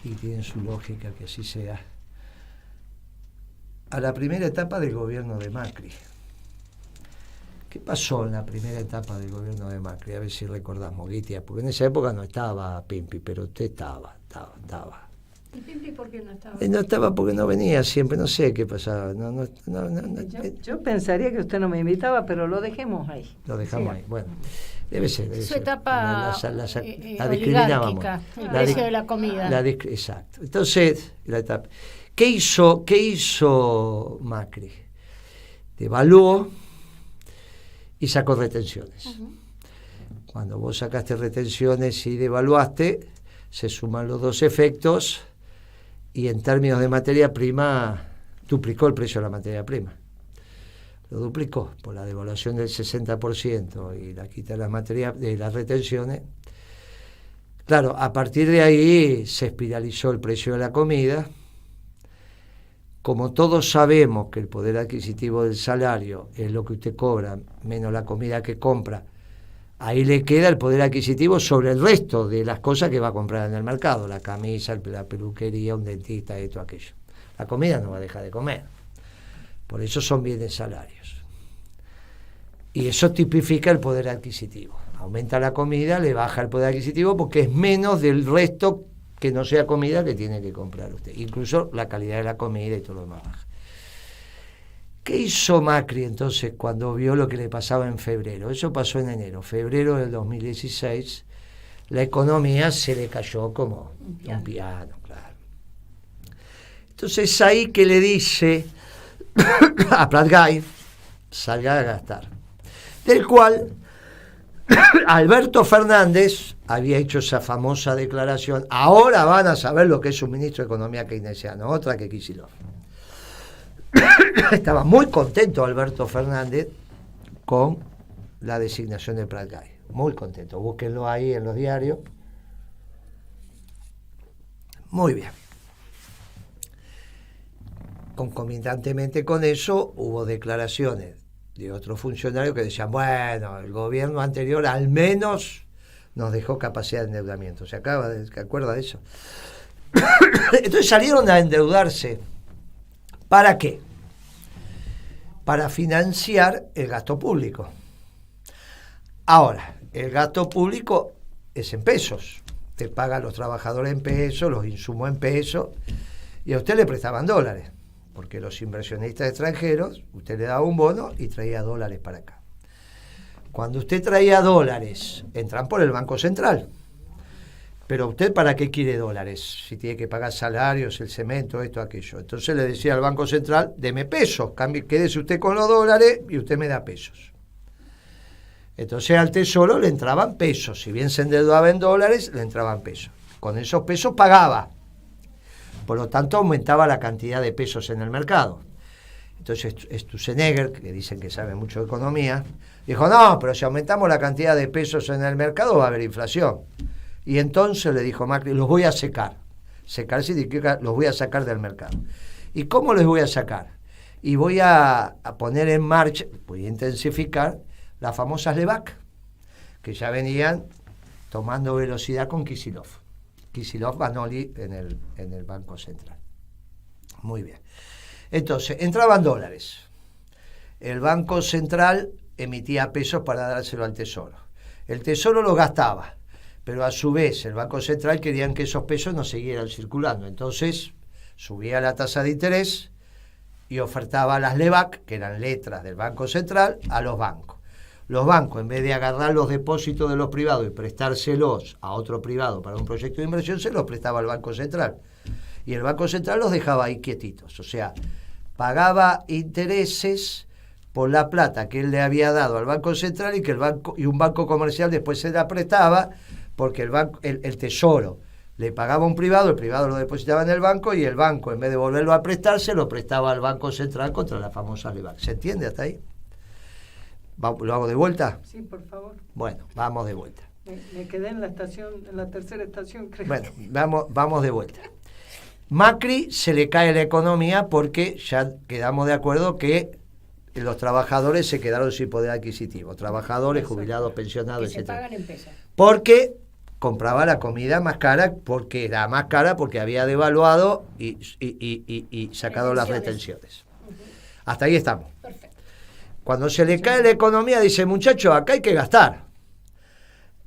y tienen su lógica que así sea. A la primera etapa del gobierno de Macri. ¿Qué pasó en la primera etapa del gobierno de Macri? A ver si recordamos, Guitia, porque en esa época no estaba Pimpi, pero usted estaba. ¿Y Pimpi por qué no estaba? No estaba porque no venía siempre, no sé qué pasaba. Yo pensaría que usted no me invitaba, pero lo dejemos ahí. Lo dejamos ahí, bueno. Debe ser. Su etapa la discriminábamos. El precio de la comida. Exacto. Entonces, la etapa. ¿Qué hizo Macri? Devaluó y sacó retenciones. Uh-huh. Cuando vos sacaste retenciones y devaluaste, se suman los dos efectos y en términos de materia prima duplicó el precio de la materia prima. Lo duplicó por la devaluación del 60% y la quita de las retenciones. Claro, a partir de ahí se espiralizó el precio de la comida. Como todos sabemos que el poder adquisitivo del salario es lo que usted cobra menos la comida que compra, ahí le queda el poder adquisitivo sobre el resto de las cosas que va a comprar en el mercado, la camisa, la peluquería, un dentista, esto, aquello. La comida no va a dejar de comer. Por eso son bienes salarios. Y eso tipifica el poder adquisitivo. Aumenta la comida, le baja el poder adquisitivo porque es menos del resto que no sea comida que tiene que comprar usted. Incluso la calidad de la comida y todo lo demás baja. ¿Qué hizo Macri entonces cuando vio lo que le pasaba en febrero? Eso pasó en enero. Febrero del 2016, la economía se le cayó como un piano, claro. Entonces ahí que le dice a Prat-Gay, salga a gastar. Del cual Alberto Fernández había hecho esa famosa declaración: ahora van a saber lo que es un ministro de Economía keynesiano, otra que Kicillof. Estaba muy contento Alberto Fernández con la designación de Prat-Gay, muy contento, búsquenlo ahí en los diarios. Muy bien. Concomitantemente con eso hubo declaraciones de otros funcionarios que decían, bueno, el gobierno anterior al menos nos dejó capacidad de endeudamiento. ¿Se acuerda de eso? Entonces salieron a endeudarse. ¿Para qué? Para financiar el gasto público. Ahora, el gasto público es en pesos. Te paga a los trabajadores en pesos, los insumos en pesos, y a usted le prestaban dólares, porque los inversionistas extranjeros, usted le daba un bono y traía dólares para acá. Cuando usted traía dólares, entran por el Banco Central. Pero usted, ¿para qué quiere dólares? Si tiene que pagar salarios, el cemento, esto, aquello. Entonces le decía al Banco Central, deme pesos, quédese usted con los dólares y usted me da pesos. Entonces al Tesoro le entraban pesos. Si bien se endeudaba en dólares, le entraban pesos. Con esos pesos pagaba. Por lo tanto, aumentaba la cantidad de pesos en el mercado. Entonces Sturzenegger, que dicen que sabe mucho de economía, dijo, no, pero si aumentamos la cantidad de pesos en el mercado va a haber inflación. Y entonces le dijo Macri, los voy a secar. Secar significa los voy a sacar del mercado. ¿Y cómo les voy a sacar? Y voy a poner en marcha, voy a intensificar las famosas LEVAC, que ya venían tomando velocidad con Kicillof. Kicillof, Vanoli en el Banco Central. Muy bien. Entonces, entraban dólares. El Banco Central emitía pesos para dárselo al Tesoro. El Tesoro lo gastaba, pero a su vez el Banco Central querían que esos pesos no siguieran circulando. Entonces, subía la tasa de interés y ofertaba las LEVAC, que eran letras del Banco Central, a los bancos. Los bancos, en vez de agarrar los depósitos de los privados y prestárselos a otro privado para un proyecto de inversión, se los prestaba al Banco Central. Y el Banco Central los dejaba ahí quietitos. O sea, pagaba intereses por la plata que él le había dado al Banco Central y un banco comercial después se la prestaba, porque el Tesoro le pagaba a un privado, el privado lo depositaba en el banco y el banco, en vez de volverlo a prestar, se lo prestaba al Banco Central contra la famosa LEVAC. ¿Se entiende hasta ahí? ¿Lo hago de vuelta? Sí, por favor. Bueno, vamos de vuelta. Me quedé en la tercera estación, creo. Bueno, vamos de vuelta. Macri se le cae la economía porque ya quedamos de acuerdo que los trabajadores se quedaron sin poder adquisitivo. Trabajadores, jubilados, pensionados, etc. Que se pagan en pesos. Porque compraba la comida más cara, porque era más cara, porque había devaluado y sacado las retenciones. Hasta ahí estamos. Perfecto. Cuando se le cae la economía, dice, muchacho, acá hay que gastar.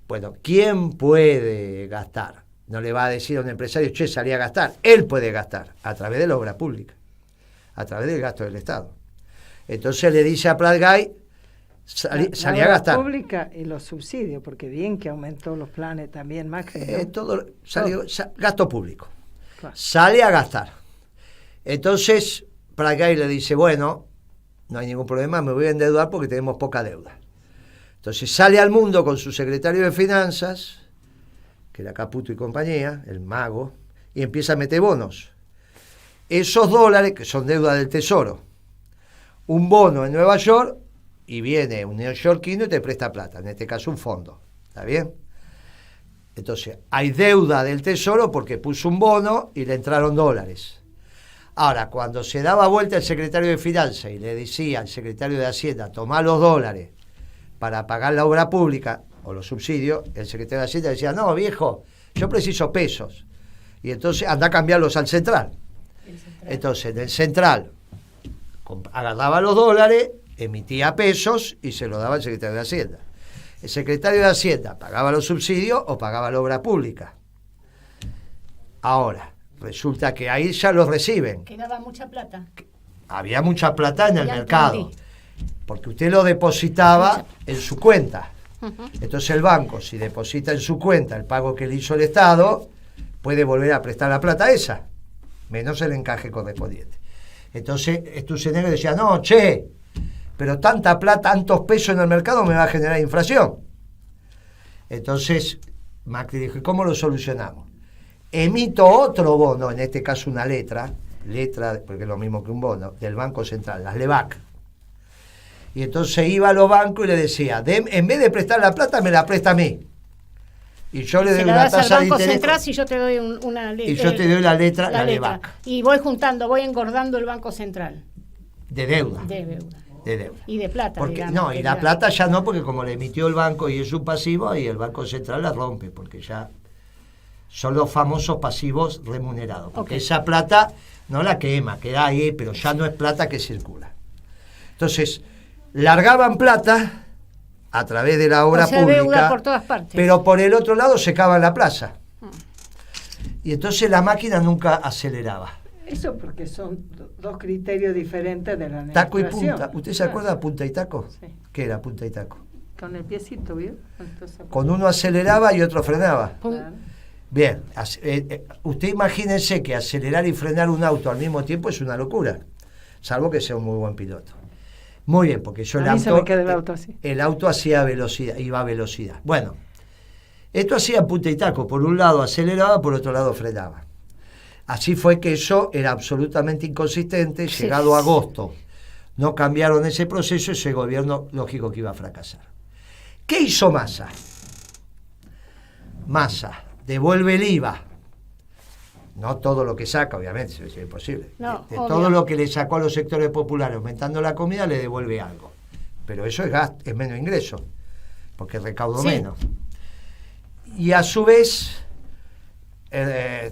Bueno, ¿quién puede gastar? No le va a decir a un empresario, che, salí a gastar. Él puede gastar a través de la obra pública, a través del gasto del Estado. Entonces le dice a Prat-Gay, salí a gastar. La obra pública y los subsidios, porque bien que aumentó los planes también más que... Gasto público. Claro. Sale a gastar. Entonces Prat-Gay le dice, bueno, no hay ningún problema, me voy a endeudar porque tenemos poca deuda. Entonces sale al mundo con su secretario de Finanzas, que era Caputo y compañía, el mago, y empieza a meter bonos. Esos dólares, que son deuda del Tesoro, un bono en Nueva York, y viene un neoyorquino y te presta plata, en este caso un fondo. ¿Está bien? Entonces, hay deuda del Tesoro porque puso un bono y le entraron dólares. Ahora, cuando se daba vuelta el secretario de Finanzas y le decía al secretario de Hacienda, tomá los dólares para pagar la obra pública o los subsidios, el secretario de Hacienda decía, no, viejo, yo preciso pesos. Y entonces anda a cambiarlos al central. Entonces, en el central agarraba los dólares emitía pesos y se lo daba al secretario de Hacienda. El secretario de Hacienda pagaba los subsidios o pagaba la obra pública. Ahora, resulta que ahí ya los reciben. Quedaba mucha plata. Había mucha plata en el Ya mercado, entendí. porque usted lo depositaba en su cuenta. Entonces el banco, si deposita en su cuenta el pago que le hizo el Estado, puede volver a prestar la plata esa, menos el encaje correspondiente. Entonces Sturzenegger decía, no, che, pero tanta plata, tantos pesos en el mercado me va a generar inflación. Entonces Macri dijo, ¿y cómo lo solucionamos? Emito otro bono, en este caso una letra, porque es lo mismo que un bono, del Banco Central, las LEBAC. Y entonces iba a los bancos y le decía, en vez de prestar la plata, me la presta a mí. Y yo le doy una tasa de interés. Se la das al Banco Central si yo te doy una letra. Y yo te doy la letra, la LEBAC. Y voy juntando, voy engordando el Banco Central. De deuda. De deuda. De deuda. Y de plata, porque, digamos. no, y la plata ya no, porque como le emitió el banco y es un pasivo, ahí el Banco Central la rompe, porque ya son los famosos pasivos remunerados. Porque esa plata no la quema, queda ahí, pero ya no es plata que circula. Entonces, largaban plata a través de la obra pública, deuda por todas partes. Pero por el otro lado secaban la plaza. Y entonces la máquina nunca aceleraba. Eso porque son dos criterios diferentes de la administración. Taco y punta. ¿Usted se acuerda de punta y taco? Sí. ¿Qué era punta y taco? Con el piecito, ¿vio? Entonces, con uno aceleraba y otro frenaba. claro. Bien, usted imagínense que acelerar y frenar un auto al mismo tiempo es una locura, salvo que sea un muy buen piloto. Muy bien, porque yo el auto hacía velocidad, iba a velocidad. Bueno, esto hacía punta y taco, por un lado aceleraba, por otro lado frenaba. Así fue que eso era absolutamente inconsistente. Llegado agosto, no cambiaron ese proceso, ese gobierno lógico que iba a fracasar. ¿Qué hizo Massa? Massa devuelve el IVA, no todo lo que saca, obviamente, es imposible. No, de todo lo que le sacó a los sectores populares aumentando la comida, le devuelve algo. Pero eso es gasto, es menos ingreso, porque recaudo menos. Y a su vez,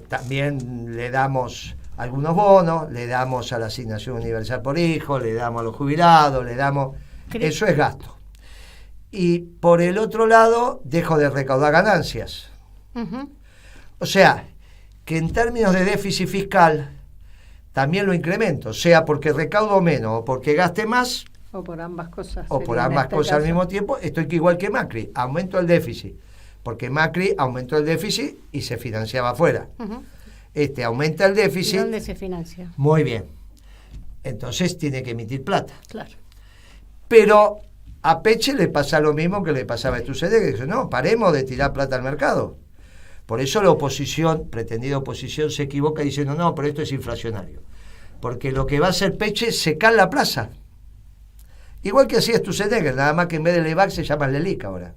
también le damos algunos bonos, le damos a la asignación universal por hijo, le damos a los jubilados, le damos... Eso es gasto. Y por el otro lado, dejo de recaudar ganancias. O sea, que en términos de déficit fiscal también lo incremento, sea porque recaudo menos o porque gaste más, o por ambas cosas. O por ambas cosas al mismo tiempo, estoy igual que Macri, aumento el déficit, porque Macri aumentó el déficit y se financiaba afuera. Aumenta el déficit. ¿Y dónde se financia? Muy bien. Entonces tiene que emitir plata. Claro. Pero a Peche le pasa lo mismo que le pasaba a Sturzenegger, que dice, no, paremos de tirar plata al mercado. Por eso la oposición, pretendida oposición, se equivoca diciendo, no, pero esto es inflacionario. Porque lo que va a hacer Peche es secar la plaza. Igual que hacía Sturzenegger, nada más que en vez de LEBAC se llama LELIC ahora.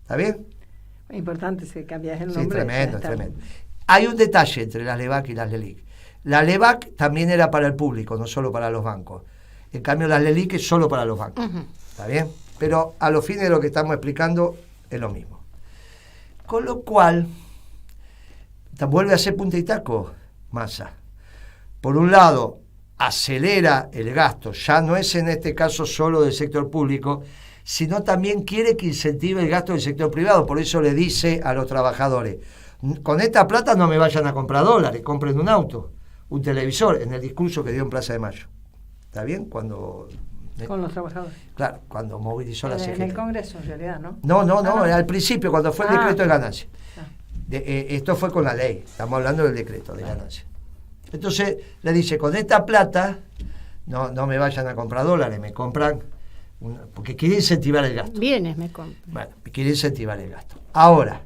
¿Está bien? Es importante si cambias el nombre. Sí, tremendo, tremendo. Hay un detalle entre las LEBAC y las LELIC. La LEBAC también era para el público, no solo para los bancos. En cambio, las LELIC es solo para los bancos. ¿Está bien? Pero a los fines de lo que estamos explicando es lo mismo. Con lo cual, vuelve a ser punta y taco Massa. Por un lado, acelera el gasto, ya no es en este caso solo del sector público, sino también quiere que incentive el gasto del sector privado. Por eso le dice a los trabajadores, con esta plata no me vayan a comprar dólares, compren un auto, un televisor, en el discurso que dio en Plaza de Mayo. ¿Está bien? Con los trabajadores. Claro, cuando movilizó la CGT. En el Congreso, en realidad, ¿no? No, al principio, cuando fue el decreto de ganancia. Esto fue con la ley, estamos hablando del decreto de ganancia. Entonces le dice, con esta plata no me vayan a comprar dólares, me compran, porque quiere incentivar el gasto. Bienes me compran. Bueno, quiere incentivar el gasto. Ahora,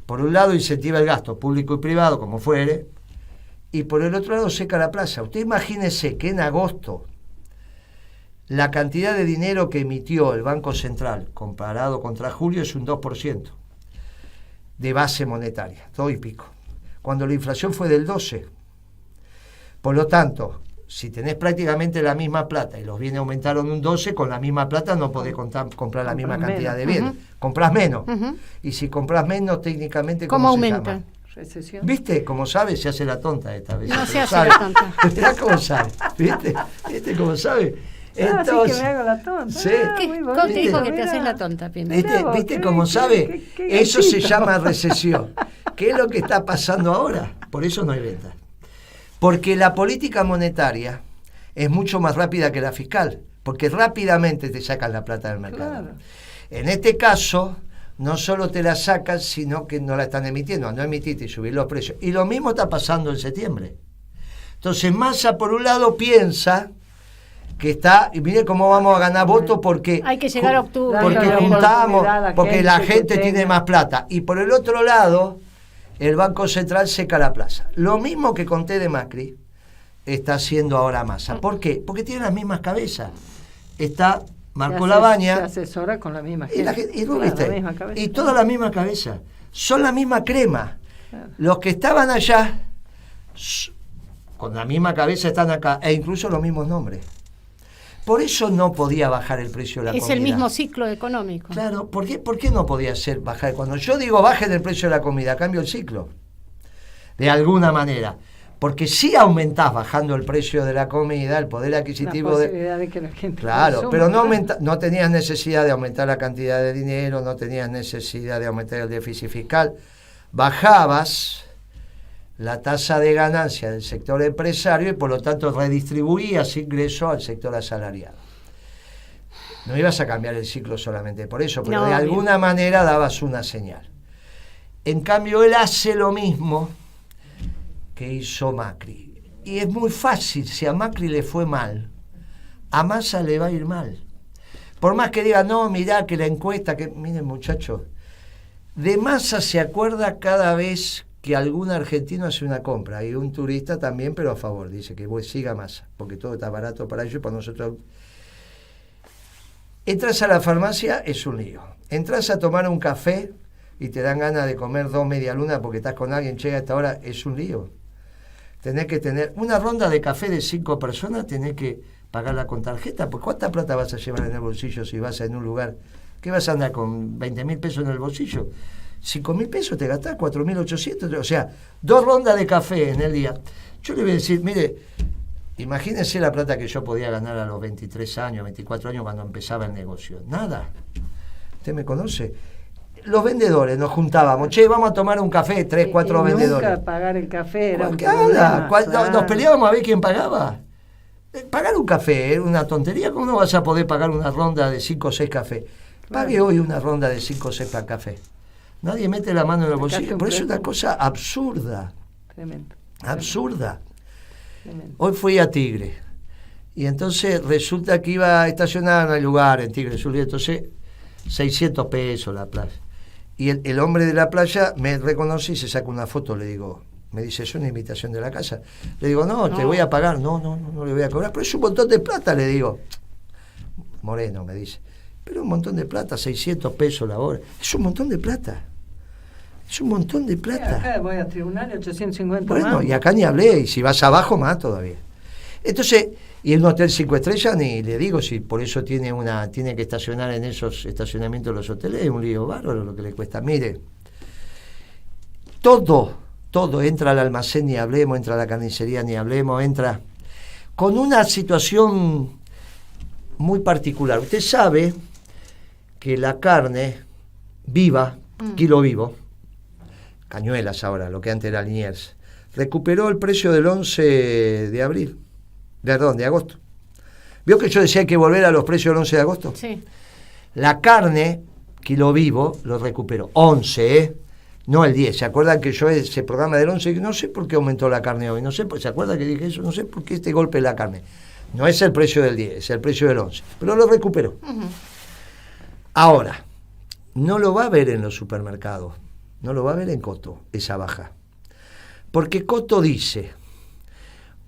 por un lado incentiva el gasto público y privado, como fuere, y por el otro lado seca la plaza. Usted imagínese que en agosto la cantidad de dinero que emitió el Banco Central comparado contra julio es un 2% de base monetaria, 2 y pico, cuando la inflación fue del 12%. Por lo tanto, si tenés prácticamente la misma plata y los bienes aumentaron un 12%, con la misma plata no podés comprar la misma cantidad de bienes. Comprás menos. Y si comprás menos, técnicamente, ¿cómo aumenta? Recesión. ¿Viste? Como sabe, se hace la tonta esta vez. No se hace la tonta. Mirá cómo sabe. ¿Viste cómo sabe? Así que me hago la tonta. Sí. ¿Cómo te dijo que te haces la tonta, Pino? ¿Viste cómo sabe? Eso se llama recesión. ¿Qué es lo que está pasando ahora? Por eso no hay venta. Porque la política monetaria es mucho más rápida que la fiscal, porque rápidamente te sacan la plata del mercado. Claro. En este caso, no solo te la sacan, sino que no la están emitiendo. No emitiste y subir los precios. Y lo mismo está pasando en septiembre. Entonces Massa, por un lado, piensa que está, y mire cómo vamos a ganar votos porque hay que llegar a octubre, porque juntamos, porque la gente tiene más plata. Y por el otro lado, el Banco Central seca la plaza. Lo mismo que conté de Macri está haciendo ahora Massa. ¿Por qué? Porque tiene las mismas cabezas. Está Marco Labaña. Se asesora con la misma gente. Y toda la misma cabeza. Son la misma crema. Claro. Los que estaban allá, con la misma cabeza, están acá. E incluso los mismos nombres. Por eso no podía bajar el precio de la comida. Es el mismo ciclo económico. Claro, ¿por qué no podía ser bajar? Cuando yo digo bajen el precio de la comida, cambio el ciclo. De alguna manera. Porque si aumentás bajando el precio de la comida, el poder adquisitivo de que la gente claro, consuma, pero no tenías necesidad de aumentar la cantidad de dinero, no tenías necesidad de aumentar el déficit fiscal. Bajabas la tasa de ganancia del sector empresario y por lo tanto redistribuías ingresos al sector asalariado. No ibas a cambiar el ciclo solamente por eso, pero de alguna manera dabas una señal. En cambio, él hace lo mismo que hizo Macri. Y es muy fácil, si a Macri le fue mal, a Massa le va a ir mal. Por más que diga, no, mirá que la encuesta, que miren muchachos, de Massa se acuerda cada vez que algún argentino hace una compra, y un turista también, pero a favor, dice que siga Massa, porque todo está barato para ellos y para nosotros. Entras a la farmacia, es un lío. Entras a tomar un café y te dan ganas de comer 2 medialunas porque estás con alguien, llega a esta hora, es un lío. Tenés que tener una ronda de café de 5 personas, tenés que pagarla con tarjeta, pues ¿cuánta plata vas a llevar en el bolsillo si vas en un lugar? ¿Qué vas a andar con 20.000 pesos en el bolsillo? 5.000 pesos te gastás, 4.800, o sea, 2 rondas de café en el día. Yo le voy a decir, mire, imagínense la plata que yo podía ganar a los 23 años, 24 años cuando empezaba el negocio. Nada. ¿Usted me conoce? Los vendedores nos juntábamos, vamos a tomar un café, 3, 4 vendedores. Nunca pagar el café era un problema. Nos peleábamos a ver quién pagaba. Pagar un café era una tontería. ¿Cómo no vas a poder pagar una ronda de 5 o 6 cafés? Pague hoy una ronda de 5 o 6 para café. Nadie mete la mano en el bolsillo. Por eso es una cosa absurda. Tremendo. Absurda. Tremendo. Hoy fui a Tigre. Y entonces resulta que iba a estacionar en el lugar, en Tigre Sur. Entonces, 600 pesos la playa. Y el hombre de la playa me reconoce y se saca una foto. Le digo, me dice, ¿es una invitación de la casa? Le digo, no, te voy a pagar. No le voy a cobrar. Pero es un montón de plata, le digo. Moreno, me dice. Pero un montón de plata, 600 pesos la hora. Es un montón de plata. Es un montón de plata. Acá voy a tribunal, 850 bueno, más. Y acá ni hablé. Y si vas abajo, más todavía. Entonces, y en un hotel 5 estrellas, ni le digo si por eso tiene que estacionar en esos estacionamientos de los hoteles, es un lío bárbaro lo que le cuesta. Mire, todo entra al almacén, ni hablemos, entra a la carnicería, ni hablemos, entra con una situación muy particular. Usted sabe que la carne viva, kilo vivo, cañuelas ahora, lo que antes era Liniers, recuperó el precio del 11 de abril. Perdón, de agosto. ¿Vio que yo decía que hay que volver a los precios del 11 de agosto? Sí. La carne, kilo vivo, lo recuperó. 11, no el 10. ¿Se acuerdan que yo ese programa del 11, no sé por qué aumentó la carne hoy? No sé, ¿se acuerdan que dije eso? No sé por qué este golpe de la carne. No es el precio del 10, es el precio del 11. Pero lo recuperó. Uh-huh. Ahora, no lo va a ver en los supermercados. No lo va a ver en Coto, esa baja. Porque Coto dice...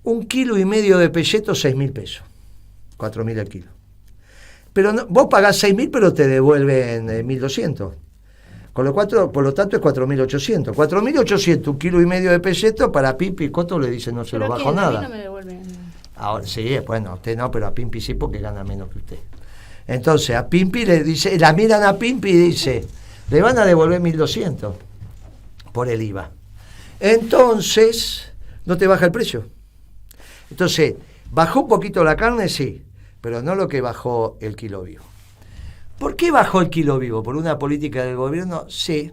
1,5 kilos de pelleto, 6.000 pesos. 4.000 al kilo. Pero no, vos pagás 6.000, pero te devuelven 1.200. Por lo tanto es 4.800. 4.800, 1,5 kilos de pelleto, para Pimpi y Coto le dicen no se lo bajo nada. A mí no me devuelven. Ahora sí, bueno, a usted no, pero a Pimpi sí porque gana menos que usted. Entonces a Pimpi le dice, la miran a Pimpi y dice, le van a devolver 1.200 por el IVA. Entonces, no te baja el precio. Entonces, ¿bajó un poquito la carne? Sí, pero no lo que bajó el kilo vivo. ¿Por qué bajó el kilo vivo? ¿Por una política del gobierno? Sí.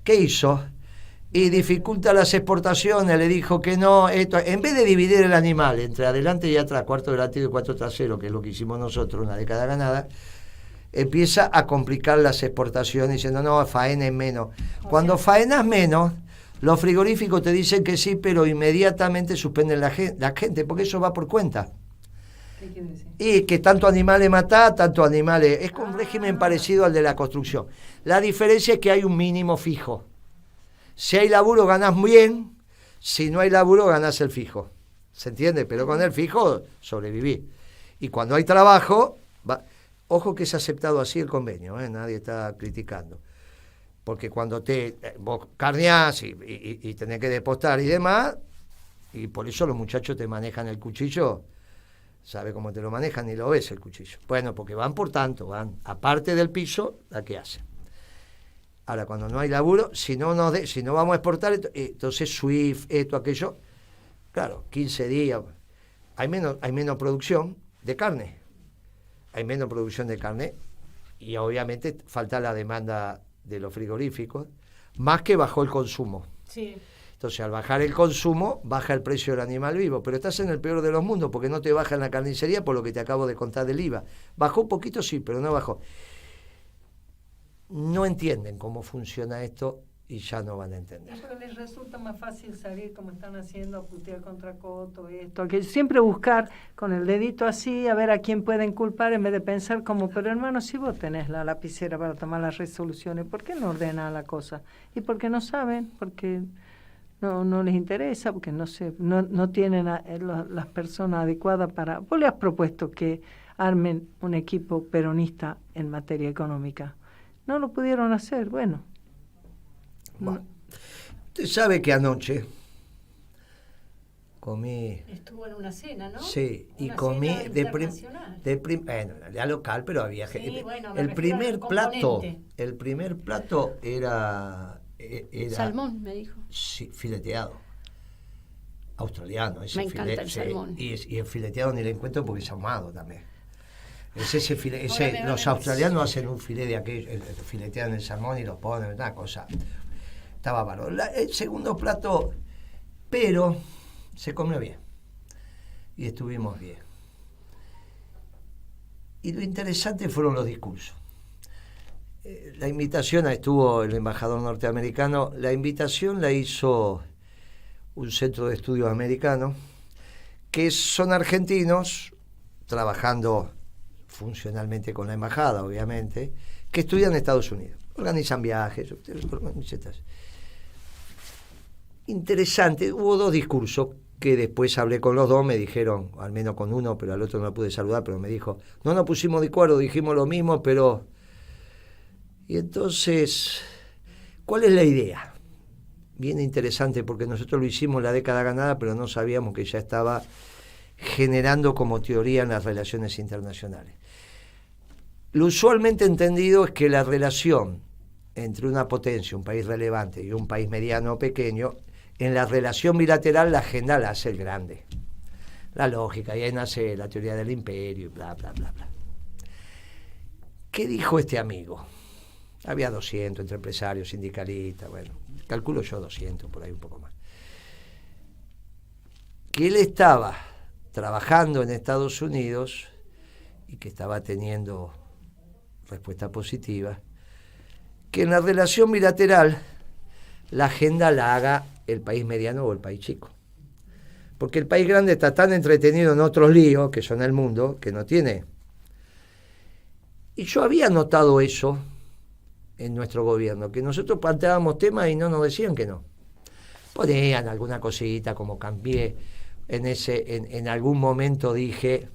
¿Qué hizo? Y dificulta las exportaciones, le dijo que no, esto, en vez de dividir el animal entre adelante y atrás, cuarto delantero y cuarto trasero, que es lo que hicimos nosotros, una década ganada, empieza a complicar las exportaciones diciendo, no, faenen menos. Cuando faenas menos, los frigoríficos te dicen que sí, pero inmediatamente suspenden la gente, porque eso va por cuenta. ¿Qué quiere decir? Y que tanto animales matá, tanto animales... Es un régimen parecido al de la construcción. La diferencia es que hay un mínimo fijo. Si hay laburo, ganás bien. Si no hay laburo, ganás el fijo. ¿Se entiende? Pero con el fijo sobreviví. Y cuando hay trabajo... Ojo que es aceptado así el convenio, nadie está criticando. Porque cuando vos carneás y tenés que depostar y demás, y por eso los muchachos te manejan el cuchillo, sabe cómo te lo manejan y lo ves el cuchillo. Bueno, porque van por tanto, van aparte del piso, la que hacen. Ahora, cuando no hay laburo, si no vamos a exportar, entonces SWIFT, esto, aquello, claro, 15 días, hay menos producción de carne. Hay menos producción de carne y obviamente falta la demanda de los frigoríficos, más que bajó el consumo. Sí. Entonces, al bajar el consumo, baja el precio del animal vivo, pero estás en el peor de los mundos porque no te baja en la carnicería por lo que te acabo de contar del IVA. Bajó un poquito, sí, pero no bajó. No entienden cómo funciona esto y ya no van a entender. Pero les resulta más fácil salir como están haciendo, a putear contra Coto, esto, aquello. Siempre buscar con el dedito así, a ver a quién pueden culpar, en vez de pensar como, pero hermano, si vos tenés la lapicera para tomar las resoluciones, ¿por qué no ordenan la cosa? Y porque no saben, porque no les interesa, porque no tienen las personas adecuadas para... Vos le has propuesto que armen un equipo peronista en materia económica. No lo pudieron hacer, bueno. Usted sabe que anoche comí... Estuvo en una cena, ¿no? Sí, y una comí bueno, en realidad local, pero había gente. Sí, bueno, el primer plato era salmón, me dijo. Sí, fileteado. Australiano. Me encanta el salmón. Y el fileteado ni le encuentro porque es ahumado también. Los australianos hacen un filete de aquello, filetean el salmón y lo ponen, una cosa. Estaba bárbaro. El segundo plato, pero se comió bien. Y estuvimos bien. Y lo interesante fueron los discursos. La invitación, estuvo el embajador norteamericano, la invitación la hizo un centro de estudios americano, que son argentinos, trabajando funcionalmente con la embajada, obviamente, que estudian en Estados Unidos. Organizan viajes, etc. Interesante, hubo dos discursos que después hablé con los dos, me dijeron, al menos con uno, pero al otro no lo pude saludar, pero me dijo, no nos pusimos de acuerdo, dijimos lo mismo, pero... Y entonces, ¿cuál es la idea? Bien interesante, porque nosotros lo hicimos en la década ganada, pero no sabíamos que ya estaba generando como teoría en las relaciones internacionales. Lo usualmente entendido es que la relación entre una potencia, un país relevante, y un país mediano o pequeño, en la relación bilateral la agenda la hace el grande. La lógica, y ahí nace la teoría del imperio y bla, bla, bla, bla. ¿Qué dijo este amigo? Había 200 entre empresarios, sindicalistas, bueno, calculo yo 200, por ahí un poco más. Que él estaba trabajando en Estados Unidos y que estaba teniendo respuesta positiva, que en la relación bilateral la agenda la haga el país mediano o el país chico. Porque el país grande está tan entretenido en otros líos, que son el mundo, que no tiene. Y yo había notado eso en nuestro gobierno, que nosotros planteábamos temas y no nos decían que no. Ponían alguna cosita, como cambié en algún momento dije,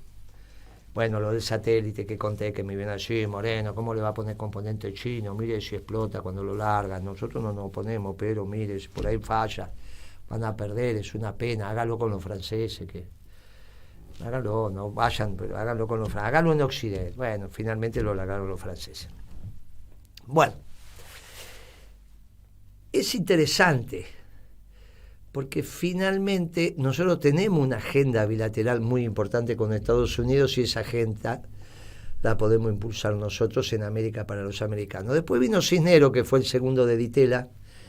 bueno, lo del satélite que conté, que me viene allí, Moreno, ¿cómo le va a poner componente chino? Mire si explota cuando lo largan, nosotros no nos oponemos, pero mire, si por ahí falla, van a perder, es una pena, hágalo con los franceses, hágalo, no vayan, pero háganlo con los franceses, hágalo en Occidente. Bueno, finalmente lo largaron los franceses. Bueno, es interesante, porque finalmente nosotros tenemos una agenda bilateral muy importante con Estados Unidos y esa agenda la podemos impulsar nosotros en América para los americanos. Después vino Cisneros, que fue el segundo de Di Tella,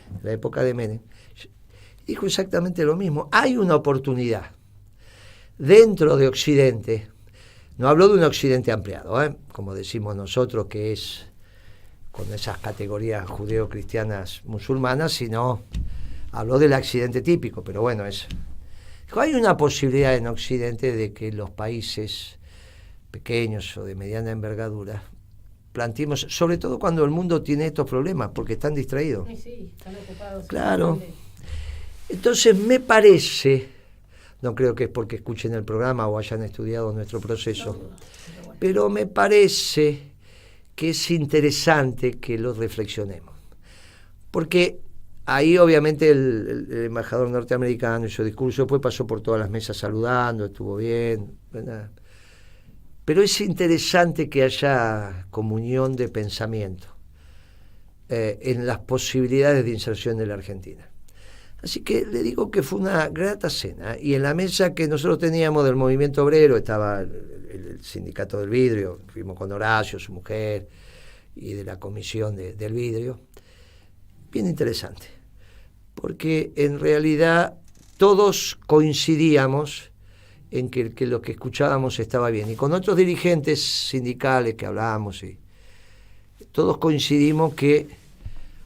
en la época de Menem, dijo exactamente lo mismo. Hay una oportunidad dentro de Occidente, no hablo de un Occidente ampliado, como decimos nosotros, que es con esas categorías judeo-cristianas musulmanas, sino habló del accidente típico, pero bueno, eso. Hay una posibilidad en Occidente de que los países pequeños o de mediana envergadura planteemos, sobre todo cuando el mundo tiene estos problemas, porque están distraídos. Sí, están ocupados. Claro. Entonces me parece, no creo que es porque escuchen el programa o hayan estudiado nuestro proceso, pero me parece que es interesante que lo reflexionemos. Porque ahí obviamente el embajador norteamericano y su discurso después pasó por todas las mesas saludando, estuvo bien, ¿verdad? Pero es interesante que haya comunión de pensamiento en las posibilidades de inserción de la Argentina. Así que le digo que fue una grata cena, y en la mesa que nosotros teníamos del movimiento obrero estaba el sindicato del vidrio, fuimos con Horacio, su mujer, y de la comisión del vidrio. Bien interesante, porque en realidad todos coincidíamos en que lo que escuchábamos estaba bien, y con otros dirigentes sindicales que hablábamos, y todos coincidimos que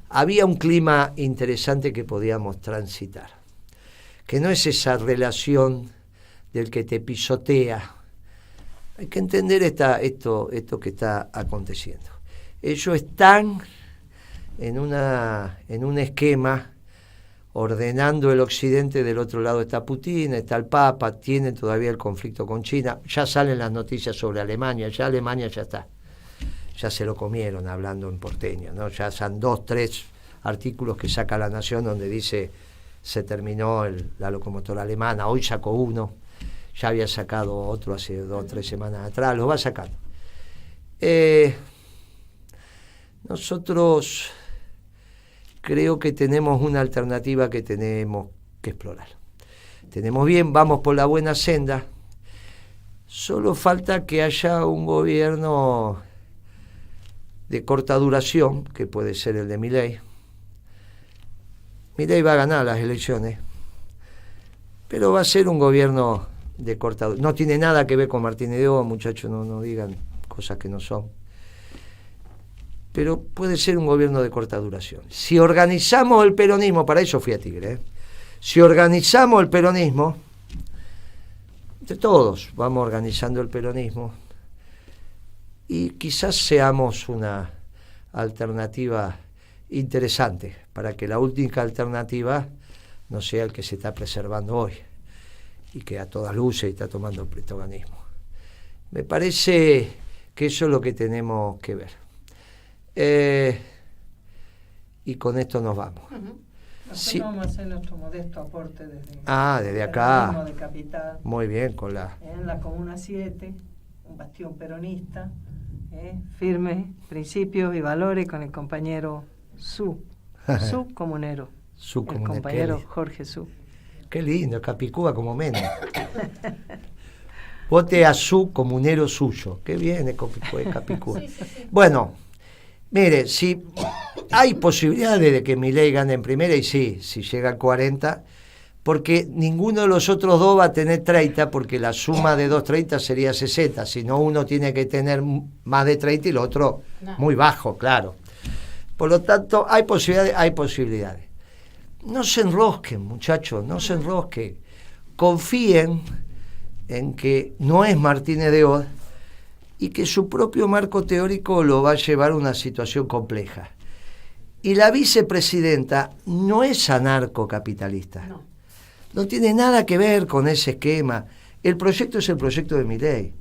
había un clima interesante que podíamos transitar, que no es esa relación del que te pisotea. Hay que entender esto que está aconteciendo. Ellos están en un esquema ordenando el occidente. Del otro lado está Putin, está el Papa, tienen todavía el conflicto con China, ya salen las noticias sobre Alemania, ya Alemania ya está, ya se lo comieron, hablando en porteño, ¿no? Ya son 2, 3 artículos que saca La Nación donde dice se terminó la locomotora alemana, hoy sacó uno, ya había sacado otro hace 2 o 3 semanas atrás, lo va sacando. Nosotros creo que tenemos una alternativa que tenemos que explorar. Tenemos bien, vamos por la buena senda, solo falta que haya un gobierno de corta duración, que puede ser el de Milei. Milei va a ganar las elecciones, pero va a ser un gobierno de corta duración. No tiene nada que ver con Martínez de Oz, muchachos, no digan cosas que no son. Pero puede ser un gobierno de corta duración. Si organizamos el peronismo, para eso fui a Tigre, si organizamos el peronismo, entre todos vamos organizando el peronismo, y quizás seamos una alternativa interesante para que la última alternativa no sea el que se está preservando hoy y que a todas luces está tomando el protagonismo. Me parece que eso es lo que tenemos que ver. Y con esto nos vamos. Nosotros Sí. vamos a hacer nuestro modesto aporte desde acá. Peronismo de Capital. Muy bien, En la Comuna 7, un bastión peronista, firme, principios y valores, con el compañero Su comunero. Su el comunero, compañero qué Jorge Su. Qué lindo, Capicúa como menos. Vote a su comunero suyo. Qué bien, Capicúa. Sí. Bueno, mire, si hay posibilidades de que Milei gane en primera, y sí, si llega al 40, porque ninguno de los otros dos va a tener 30, porque la suma de 230 sería 60, si no uno tiene que tener más de 30 y el otro muy bajo, claro. Por lo tanto, hay posibilidades. No se enrosquen, muchachos, no se enrosquen. Confíen en que no es Martínez de Oz y que su propio marco teórico lo va a llevar a una situación compleja. Y la vicepresidenta no es anarcocapitalista. No tiene nada que ver con ese esquema. El proyecto es el proyecto de Milei.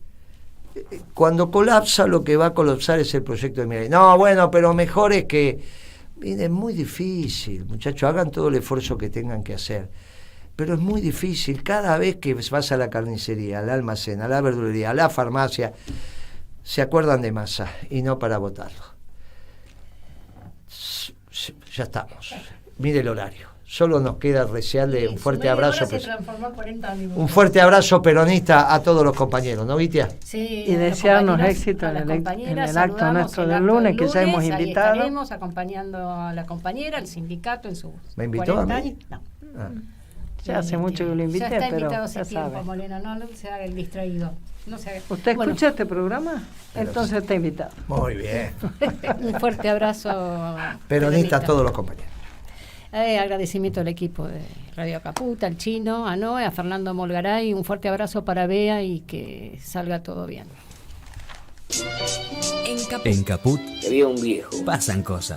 Cuando colapsa, lo que va a colapsar es el proyecto de Milei. No, bueno, pero mejor es que... Miren, es muy difícil, muchachos, hagan todo el esfuerzo que tengan que hacer. Pero es muy difícil. Cada vez que vas a la carnicería, al almacén, a la verdulería, a la farmacia, se acuerdan de Massa y no para votarlo. Ya estamos. Mire el horario. Solo nos queda desearle un fuerte abrazo. Se transformó en 40 años. Un fuerte abrazo peronista a todos los compañeros, ¿no, Vitia? Sí, y desearnos éxito en el acto nuestro del lunes, que ya hemos invitado. Ahí estaremos acompañando a la compañera, al sindicato en sus ¿Me invitó 40 a mí? años. No. Ya hace mucho que lo invité, ya está pero invitado ya hace tiempo, sabe. Morena, no se haga el distraído. No se haga. ¿Usted escucha este programa? Entonces está invitado. Muy bien. Un fuerte abrazo. Peronista a todos los compañeros. Agradecimiento al equipo de Radio Caputa, al Chino, a Noé, a Fernando Molgaray. Un fuerte abrazo para Bea y que salga todo bien. En Caput había un viejo. pasan cosas.